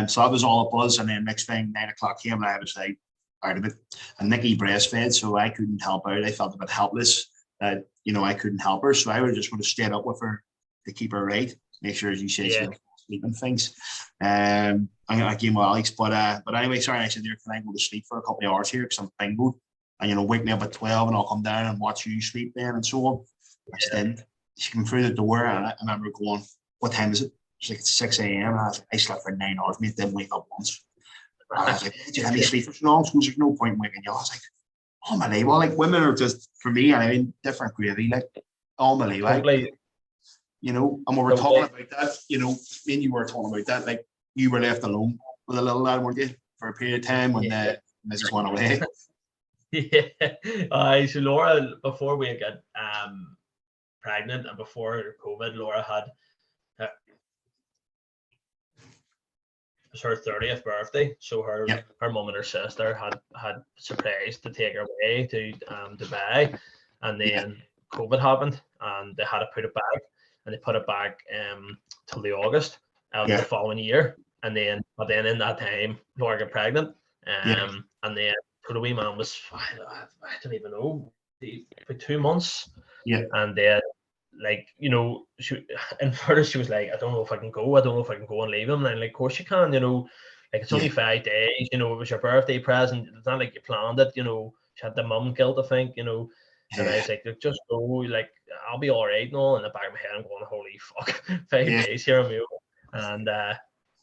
so that was all it was. And then next thing, 9 o'clock came, and I was like out of it. And Nikki breastfed, so I couldn't help out. I felt a bit helpless that, you know, I couldn't help her. So I would have stayed up with her to keep her right, make sure, as you say, she was sleeping things. I came with Alex, but anyway, sorry, I said there, can I go to sleep for a couple of hours here because I'm bingo, and you know, wake me up at 12 and I'll come down and watch you sleep then and so on. Then she came through the door, and I remember going, what time is it? She's like, it's 6 a.m. And I slept for 9 hours, mate, didn't wake up once. And I was like, did you have me sleep for so long? So there's no point in waking you. I was like, oh my life, well, like women are just, for me, I mean, different gravy, like all my life. Totally. You know, and we were talking about that, you know, me and you were talking about that, like you were left alone with a little lad, weren't you, for a period of time when the missus went away. Yeah. So Laura, before we got pregnant and before COVID, Laura had it was her 30th birthday. So her mum and her sister had surprised to take her away to Dubai, and then COVID happened, and they had to put it back, and they put it back till the August of the following year, and then in that time Laura got pregnant, and then the wee man was I don't even know, for 2 months, and then, like, you know, in first she was like, I don't know if I can go and leave him. And I'm like, of course you can, you know, like it's only 5 days, you know, it was your birthday present, it's not like you planned it, you know. She had the mum guilt, I think, you know. And I was like, look, just go, like, I'll be all right and all. In the back of my head, I'm going, holy fuck, 5 days here on my own. And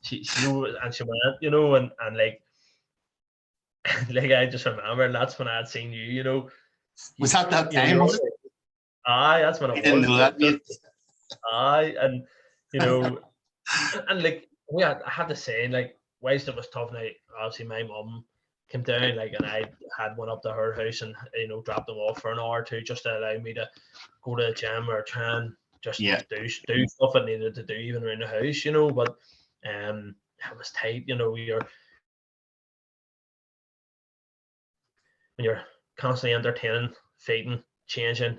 she went, you know, and like like I just remember, and that's when I had seen you, you know. Was that time, was it? Aye, that's when it was. I didn't know that, mate. Aye, and you know, and like I had to say, like, whilst it was tough, now obviously my mum came down, like, and I had went up to her house and, you know, dropped them off for an hour or two just to allow me to go to the gym or try and just do stuff I needed to do even around the house, you know. But it was tight, you know. When you're constantly entertaining, feeding, changing,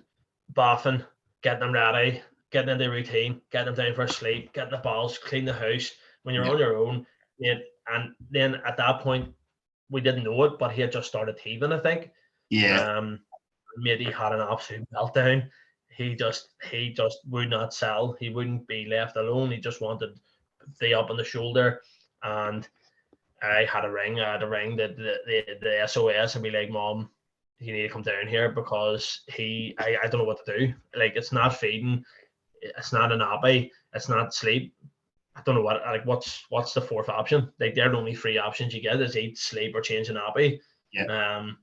bathing, getting them ready, getting into routine, getting them down for sleep, getting the balls, clean the house. When you're on your own, and then at that point, we didn't know it, but he had just started teething, I think. Maybe he had an absolute meltdown. He just would not sell. He wouldn't be left alone. He just wanted the up on the shoulder, and I had to ring the SOS and be like, Mom, you need to come down here because I don't know what to do. Like, it's not feeding, it's not a nappy, it's not sleep. I don't know what's the fourth option. Like, they're the only 3 options you get is eat, sleep, or change a nappy. And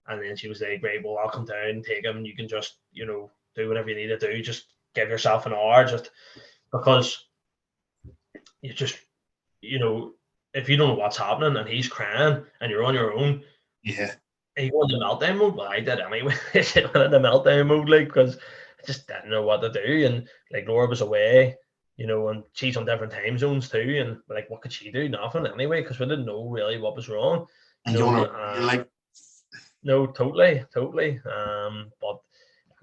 then she was like, right, well, I'll come down and take him, and you can just, you know, do whatever you need to do. Just give yourself an hour, just because you just, you know, if you don't know what's happening and he's crying and you're on your own, and you go into meltdown mode. Well, I did anyway. I went into meltdown mode, like, because I just didn't know what to do. And like, Laura was away, you know, and she's on different time zones too. And like, what could she do? Nothing anyway, because we didn't know really what was wrong. And you know, like, no, totally. But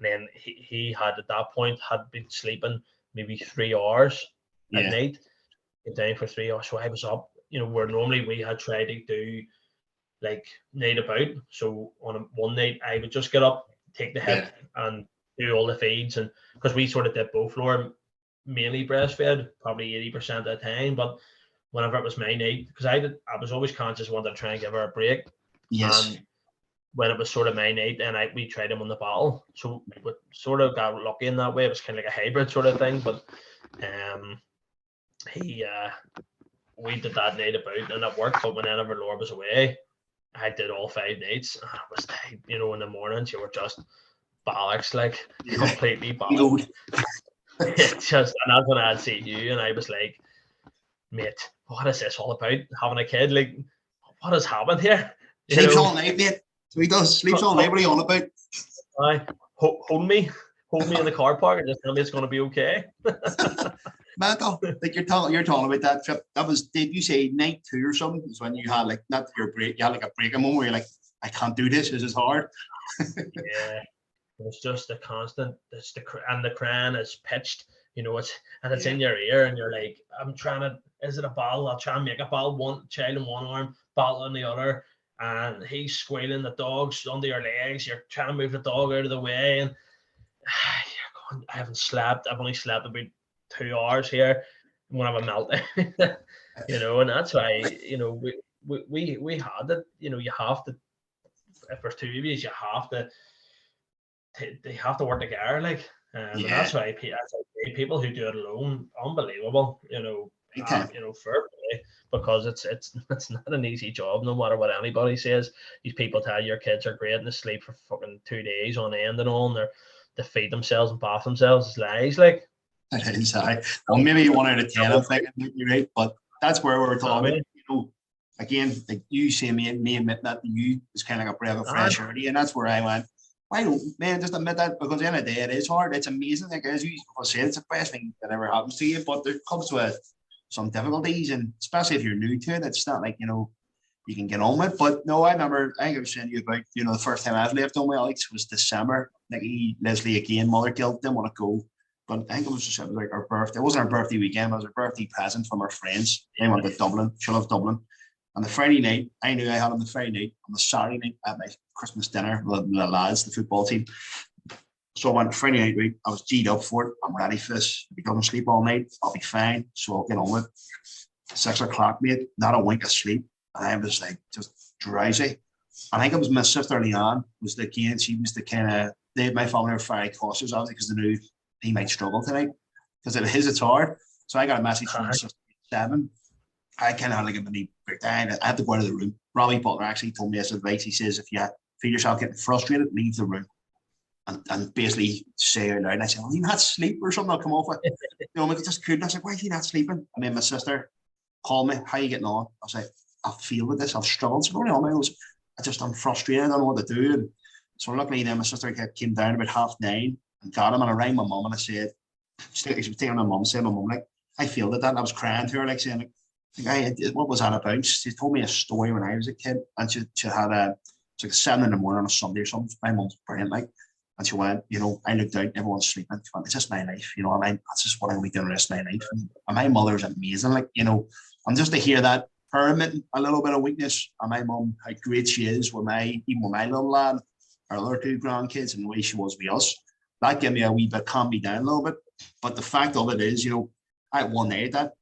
and then he had at that point had been sleeping maybe 3 hours at night, get down for 3 hours. So I was up, you know, where normally we had tried to do like night about. So on one night I would just get up, take the hip and do all the feeds, and because we sort of did both. Laura mainly breastfed probably 80% of the time, but whenever it was my night, because I was always conscious, wanted to try and give her a break. And when it was sort of my night, then we tried him on the bottle. So we sort of got lucky in that way. It was kind of like a hybrid sort of thing. But we did that night about, and it worked. But whenever Laura was away, I did all 5 nights. And it was tight, you know. In the mornings, you were just bollocks, like completely bollocks. Just, and that's when I had seen you, and I was like, mate, what is this all about? Having a kid, like, what has happened here? Sleeps all night, mate. So he does. Sleeps all night. What are you on about? Hold me in the car park and just tell me it's going to be okay. Man, like you're talking about that trip. That was, did you say night 2 or something? Is when you had like not your break, you had like a break moment where you're like, I can't do this. This is hard. Yeah. It's just the constant. It's and the crying is pitched. It's Yeah. in your ear, and you're like, I'm trying to. Is it a bottle? I'll try and make a bottle. One child in one arm, bottle in the other, and he's squealing. The dog's under your legs. You're trying to move the dog out of the way, and you're going, I haven't slept. I've only slept about 2 hours here. I'm gonna have a meltdown. And that's why we had it. You have to. If there's two of you, you have to. They have to work together, like, and Yeah. that's why people who do it alone, unbelievable, Okay. fair play, because it's not an easy job, no matter what anybody says. These people tell you your kids are great and they sleep for fucking 2 days on end and all, and they feed themselves and bath themselves. It's lies, like. It is. Well, maybe 1 out of 10, I'm thinking you're right, but that's where we're talking. Again, like you say, me admit that to you is kind of like a breath of fresh air, and that's where I went. Why don't, man, just admit that, because at the end of the day, it is hard. It's amazing. Like, as you said, it's the best thing that ever happens to you, but there comes with some difficulties, and especially if you're new to it, it's not like, you can get on with. But no, I remember, I think I was saying to you about, the first time I've left on my Alex was December. Like, Leslie again, mother guilt, didn't want to go. But I think it was like our birthday. It wasn't our birthday weekend, it was our birthday present from our friends. They went to Dublin. She loved Dublin. On the Friday night, I knew I had on the Friday night. On the Saturday night, at my Christmas dinner with the lads, the football team. So I went Friday night, right? I was G'd up for it. I'm ready for this. If I don't sleep all night, I'll be fine. So I'll get on with it. 6 o'clock, mate, not a wink of sleep. And I was like, just drowsy. I think it was my sister Leanne, was the key, and she was the kind of, my family were very cautious, obviously, because they knew he might struggle tonight. Because it's hard. So I got a message from my sister at 7. I kind of had like a mini breakdown. I had to go out of the room. Robbie Butler actually told me this advice. He says, if you feel yourself getting frustrated, leave the room and basically say out loud. And I said, well, you not sleep or something? I'll come off with. I just couldn't. I was like, why are you not sleeping? I mean, my sister called me. How are you getting on? I was like, I feel with this. I've struggled. So going on, I'm frustrated. I don't know what to do. And so luckily then my sister came down about 9:30 and got him. And I rang my mum and I said, she was taking my mum, saying my mum, like, I feel that. And I was crying to her, like saying, like, what was that about? She told me a story when I was a kid, and she had it's like 7 in the morning on a Sunday or something. My mum's brilliant, like, and she went, I looked out, everyone's sleeping. She went, it's just my life, that's just what I'm doing the rest of my life. And my mother's amazing, like, and just to hear that, her admitting a little bit of weakness, and my mum, how great she is with even with my little lad, our other 2 grandkids, and the way she was with us, that gave me a wee bit, calmed me down a little bit. But the fact of it is, I had one night that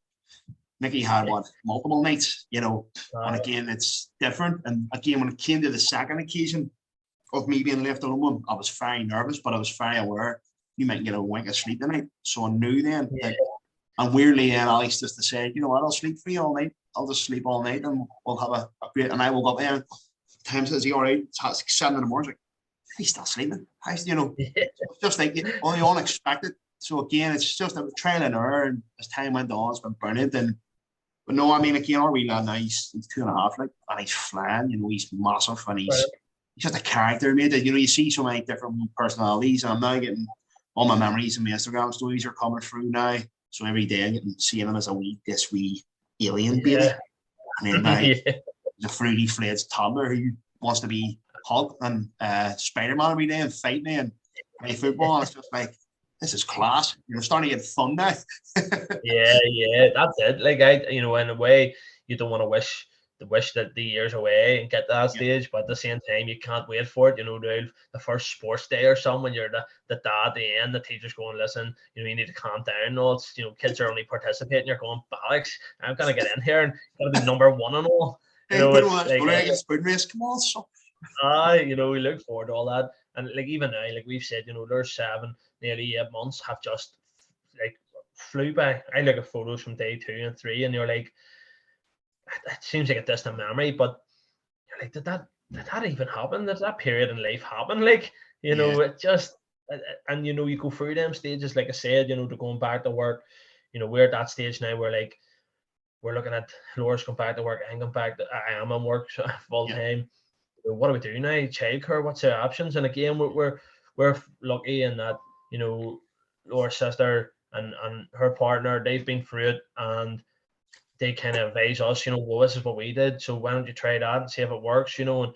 Nicky had multiple nights, and again, it's different. And again, when it came to the second occasion of me being left alone, I was very nervous, but I was very aware you might get a wink of sleep tonight. So I knew then that, and weirdly, Alex just said, what, I'll sleep for you all night. I'll just sleep all night and we'll have a great, and I woke up there, times is he all right? It's 7 in the morning. Like, he's still sleeping. Just like the unexpected. So again, it's just a trial and error, and as time went on, it's been brilliant. But no, I mean, again, our wee lad now, he's 2.5, like, and he's flying. He's massive, and he's just a character, mate. That you see so many different personalities, and I'm now getting all my memories and my Instagram stories are coming through now. So every day I'm getting seeing him as this wee alien baby, and then now he's a fruity fledged toddler who wants to be Hulk and Spider-Man every day and fight me and play football. And it's just like, this is class. You're starting to get fun now. yeah, that's it. Like, in a way, you don't want to wish that the years away and get to that stage, but at the same time, you can't wait for it. The first sports day or something, when you're the dad at the end, the teacher's going, listen, you need to calm down. All it's, kids are only participating. You're going, Alex, I'm gonna get in here and gotta be number 1 and all. Come on, son. We look forward to all that. And like, even now, like we've said, there's 7, nearly 8 months have just like flew by. I look at photos from day 2 and 3, and you're like, it seems like a distant memory, but you're like, did that even happen? Did that period in life happen? Like, it just, and you go through them stages, like I said, to going back to work. We're at that stage now where, like, we're looking at Laura's going back to work, I am on work full time. What do we do now? Childcare, what's our options? And again, we're lucky in that, Laura's sister and her partner, they've been through it, and they kind of advise us, well, this is what we did, so why don't you try that and see if it works, and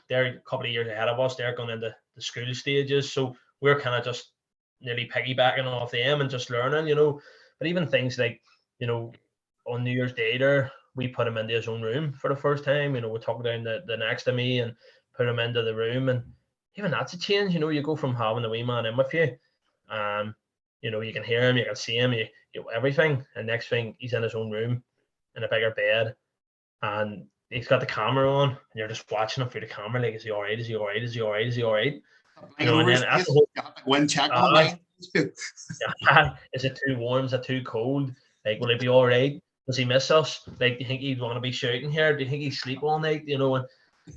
they're a couple of years ahead of us. They're going into the school stages, so we're kind of just nearly piggybacking off them and just learning, But even things like, on New Year's Day there, we put him into his own room for the first time. We took down the next to me and put him into the room, and even that's a change. You go from having the wee man in with you, you can hear him, you can see him, you everything, and next thing he's in his own room in a bigger bed, and he's got the camera on, and you're just watching him through the camera, like, is he all right? Is he all right? Is he all right? Is he all right? And then that's the whole check on mine. Is it too warm? Is it too cold? Like, will he be all right? Does he miss us? Like, do you think he'd want to be shouting here? Do you think he'd sleep all night? And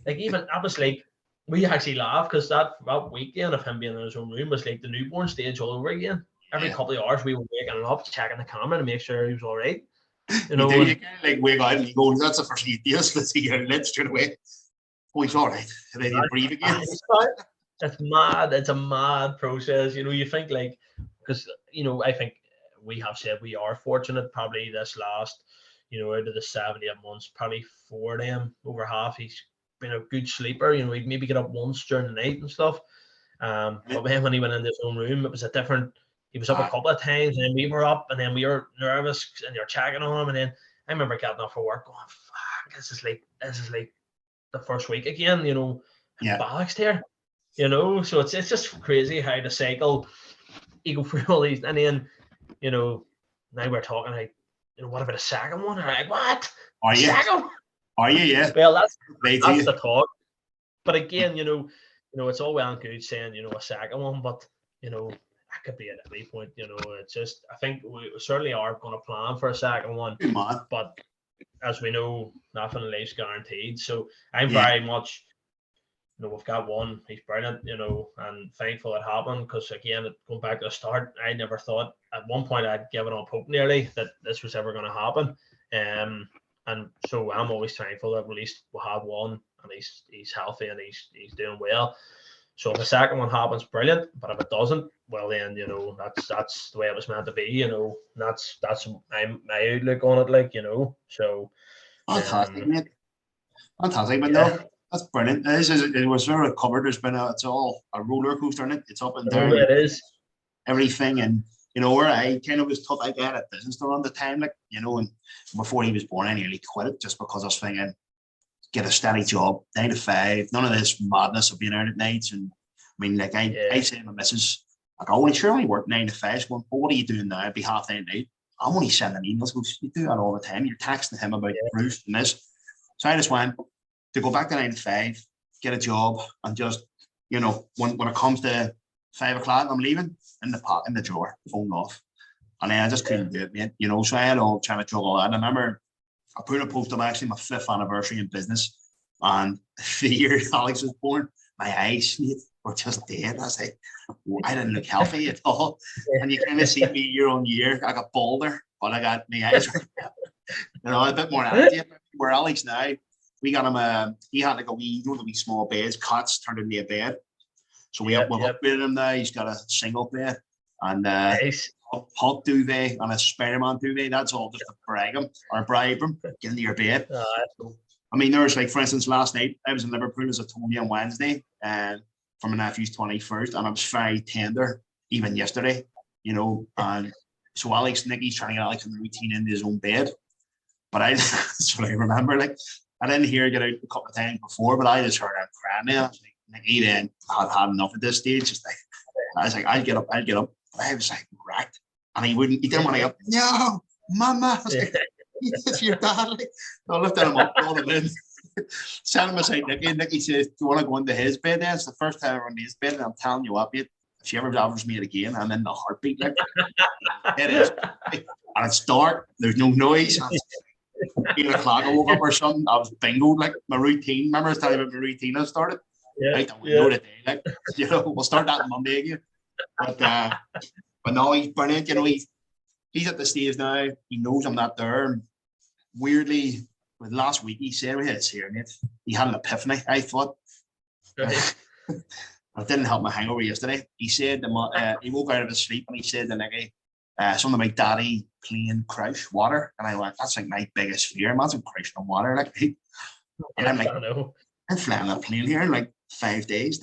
like, even that was like, we actually laughed because that weekend of him being in his own room was like the newborn stage all over again. Every couple of hours we were waking him up, checking the camera to make sure he was all right. You kind of like wake out and you go, that's the first 8 days. Let's see your lids straight away. Oh, he's all right. And then you breathe again. It's mad. It's a mad process. You think like, because, I think we have said we are fortunate probably this last, out of the 78 months, probably 4 of them, over half, he's been a good sleeper. He'd maybe get up once during the night and stuff. But when he went in his own room, it was he was up a couple of times, and then we were up, and then we were nervous, and you're checking on him, and then I remember getting off for work going, fuck, this is like the first week again, Ballast here, so it's just crazy how the cycle, you go through all these, and then, now we're talking like, what about a second one? I'm like, what? Are you? Second? Are you? Yeah. Well, that's the talk. But again, it's all well and good saying, a second one, but, that could be at any point, it's just, I think we certainly are going to plan for a second one, but as we know, nothing in life's guaranteed. So I'm very much, we've got one, he's brilliant, and thankful it happened, because again, going back to the start, I never thought at one point I'd given up hope nearly that this was ever going to happen. And so I'm always thankful that at least we have one, and he's healthy and he's doing well. So if the second one happens, brilliant. But if it doesn't, well then, that's the way it was meant to be. That's my outlook on it, like, So fantastic, mate. Fantastic, but no, that's brilliant. It was very covered. It's all a roller coaster in it. It's up and down. It is everything, and where I kind of was tough. I had a business to run the time, like, and before he was born, I nearly quit it just because I was thinking, get a steady job, 9 to 5, none of this madness of being out at nights. And I mean, like, I say to my missus, like, I only work 9 to 5. She's going, well, what are you doing now? It'd be 9:30 at night. I'm only sending emails. You do that all the time. You're texting him about Bruce and this. So I just went to go back to 9 to 5, get a job, and just, when it comes to 5 o'clock, I'm leaving, in the drawer, phone off. And then I just couldn't do it, mate. So I had all trying to juggle that. And I remember I put a post up, actually, my 5th anniversary in business. And the year Alex was born, my eyes were just dead. I was like, I didn't look healthy at all. And you kind of see me year on year. I got bolder, but I got my eyes were, a bit more active. Where Alex now, we got him he had like a wee, the wee small beds, cots turned into a bed. So we've upgraded him now. He's got a single bed and hot duvet and a Spider-Man duvet. That's all just to brag him or bribe him. Get into your bed. I mean, there was, like, for instance, last night I was in Liverpool, as I told you, on Wednesday, for my nephew's 21st, and I was very tender even yesterday, and so Nicky's trying to get Alex in the routine into his own bed, but that's what I remember. Like, I didn't hear her get out a couple of times before, but I just heard her crying now. I was like, Nicky then had enough at this stage. Just like, I was like, I'll get up. But I was like, wrecked, and he didn't want to go, no, mama. I was like, it's your dad. Like, I lifted him up, brought him in, sat him beside Nicky. And Nicky says, do you want to go into his bed then? It's the first time I'm in his bed, and I'm telling you what, mate, if she ever offers me it again, I'm in the heartbeat. Like, it is. And it's dark, there's no noise. 8 o'clock I woke up or something. I was bingoed, like, my routine. Remember I was telling you about my routine I started? Right, today, like, we'll start that on Monday again. But no, he's brilliant. He's at the stage now. He knows I'm not there. And weirdly, with last week, he said, we had a here, mate. He had an epiphany, I thought. It didn't help my hangover yesterday. He said, he woke out of his sleep and he said to Nicky, something about daddy playing crouch water. And I went, that's like my biggest fear. Imagine crouching on water. Like, and I'm like, I'm flying a plane here in like 5 days.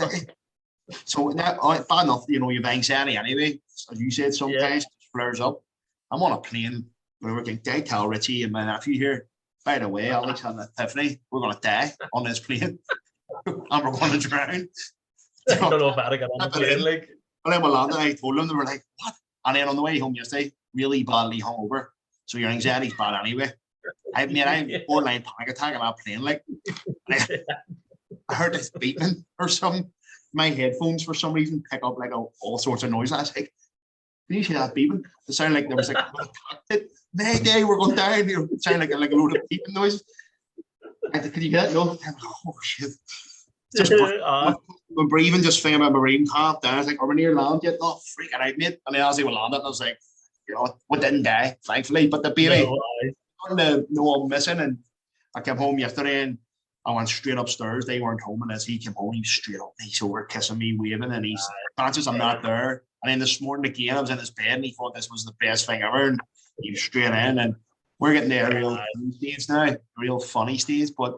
So that bad enough, you know, you've anxiety anyway. As you said, Yeah. sometimes it flares up. I'm on a plane. We're working. Did I tell Richie and my nephew here? By the way, Alex and Tiffany, we're gonna die on this plane, and we're gonna drown. I don't know if I'd have got on the plane. Like, And then we landed. I told them, they were like, "What?" And then on the way home yesterday, really badly hungover. So your anxiety's bad anyway. I mean, I have borderline panic attack on that plane. Like, I heard this beeping or something. My headphones, for some reason, pick up like all sorts of noise. I was like, "Can you hear that beeping?" It sounded like there was like Mayday, we're going down. You know, it sounded like a load of beeping noise. Can you hear that? No. I'm like, oh shit! Just my breathing just fell. My marine calmed down. I was like, "Are we near land yet?" Oh, freaking out, mate! And then as we landed, I was like, "You know, we didn't die, thankfully." But the baby, no, I'm missing. And I came home yesterday and I went straight upstairs. They weren't home, and as he came home, he was straight up. He's over kissing me, waving, and he's conscious I'm not there. And then this morning again, I was in his bed, and he thought this was the best thing ever, and he was straight in. And we're getting there real stage now, real funny stage. But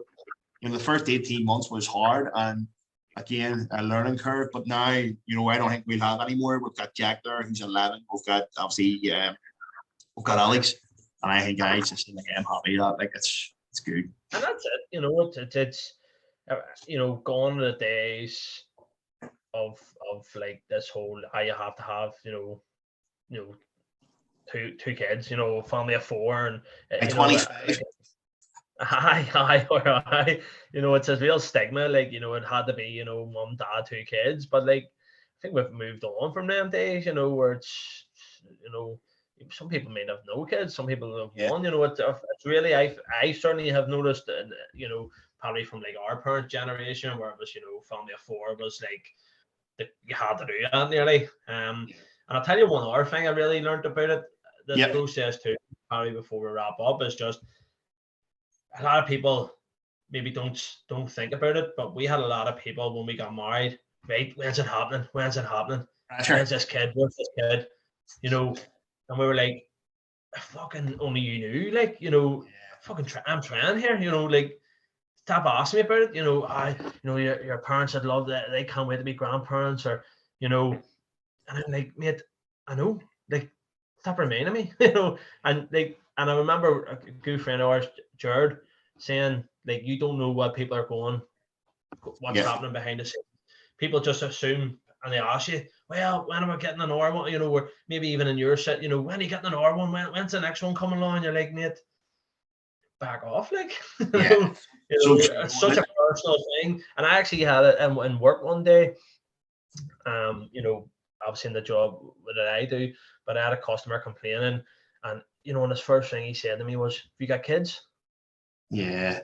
you know, the first 18 months was hard, and again, a learning curve. But now, you know, I don't think we'll have any more. We've got Jack there, who's 11. We've got obviously, we've got Alex, and I think guys just like I'm happy that like it's good. And that's it, you know. It's you know, gone are the days of like this whole how you have to have you know two kids, you know, family of four, and Like you know, 25. like, I, you know, it's a real stigma. Like, you know, it had to be, you know, mom, dad, two kids, but like I think we've moved on from them days, you know, where it's, you know, some people may have no kids, some people have one, you know. It's really, I certainly have noticed, you know, probably from like our parent generation, where it was, you know, family of four was like that you had to do that nearly. And I'll tell you one other thing I really learned about it, this process too, probably before we wrap up, is just a lot of people maybe don't think about it, but we had a lot of people when we got married. Right, when's it happening? When's it happening? When's this kid? Where's this kid? You know, and we were like, fucking only you knew, like, you know, fucking I'm trying here, you know, like stop asking me about it. You know, you know, your parents had loved that, they can't wait to be grandparents, or you know, and I'm like, mate, I know, like, stop reminding me, you know, and like, and I remember a good friend of ours, Jared, saying like, you don't know what people are going, what's happening behind the scenes. People just assume, and they ask you, well, when am I getting another one? You know, or maybe even in your set, you know, when are you getting another one? When's the next one coming along? You're like, mate, back off, like, you know, it's such a personal thing. And I actually had it in work one day. You know, obviously in the job that I do, but I had a customer complaining, and you know, and his first thing he said to me was, "Have you got kids?" Yeah.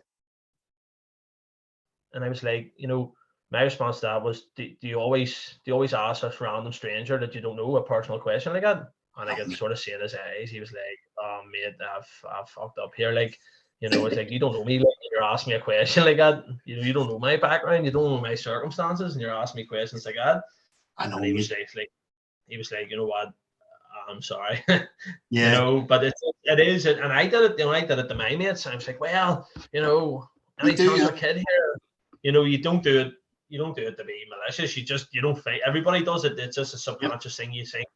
And I was like, you know, my response to that was, do you always ask a random stranger that you don't know a personal question like that? And I could sort of see in his eyes, he was like, "Oh mate, I've fucked up here." Like, you know, it's like, you don't know me, like, you're asking me a question like that. You know, you don't know my background, you don't know my circumstances, and you're asking me questions like that. I know. And he was like, you know what? I'm sorry. Yeah. You know, but it is, and I did it. You know, I did it to my mates. I was like, well, you know, any chance a kid here? You know, you don't do it. You don't do it to be malicious. You don't think everybody does it. It's just a subconscious thing you think.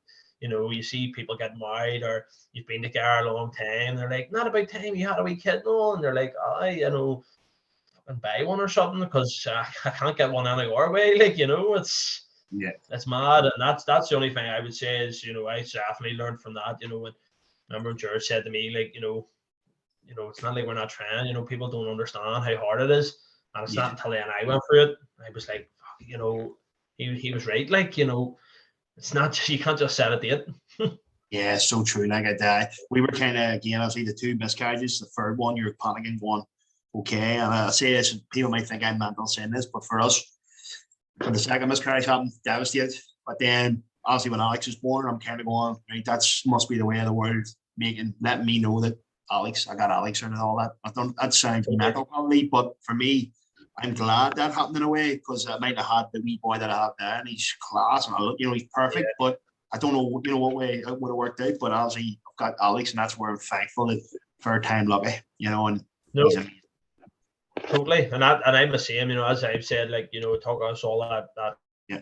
You know, you see people get married, or you've been together a long time. They're like, not about time you had a wee kid, no, and they're like, you know, fucking buy one or something, because I can't get one any other way. Like, you know, it's mad, and that's the only thing I would say is, you know, I definitely learned from that. You know, when remember George said to me, like, you know, it's not like we're not trying. You know, people don't understand how hard it is, and it's not until then I went through it. I was like, fuck, you know, he was right. Like, you know, it's not, you can't just set a date. Yeah, so true. Like we were kind of, again, obviously the two miscarriages. The third one, you're panicking, going, okay. And I say this, people might think I'm mental saying this, but for us, when the second miscarriage happened, devastated. But then, obviously, when Alex was born, I'm kind of going, right, that's must be the way of the world, letting me know that I got Alex and all that. That sounds mental probably, but for me, I'm glad that happened in a way, because I might have had the wee boy that I have now, and he's class, and you know, he's perfect, but I don't know, you know, what way it would have worked out. But obviously, I've got Alex, and that's where I'm thankful that for a time lucky, you know, and he's amazing. Totally, and I'm the same. You know, as I've said, like, you know, it took us all that Yeah.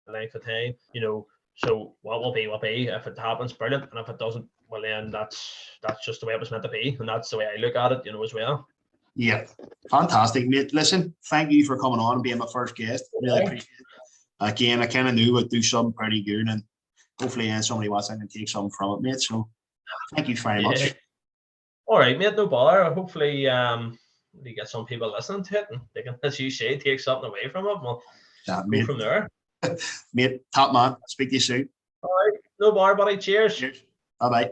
length of time. You know, so what will be will be. If it happens, brilliant, and if it doesn't, well, then that's just the way it was meant to be, and that's the way I look at it. You know, as well. Yeah, fantastic, mate. Listen, thank you for coming on and being my first guest. Really appreciate it. Again, I kind of knew we'd do something pretty good, and hopefully, somebody watching can take something from it, mate. So, thank you very Yeah. much. All right, mate. No bother. Hopefully, we get some people listening to it, and they can, as you say, take something away from it. We'll go Mate. from there. Mate, top man. Speak to you soon. All right. No bother, buddy. Cheers. Cheers. Bye bye.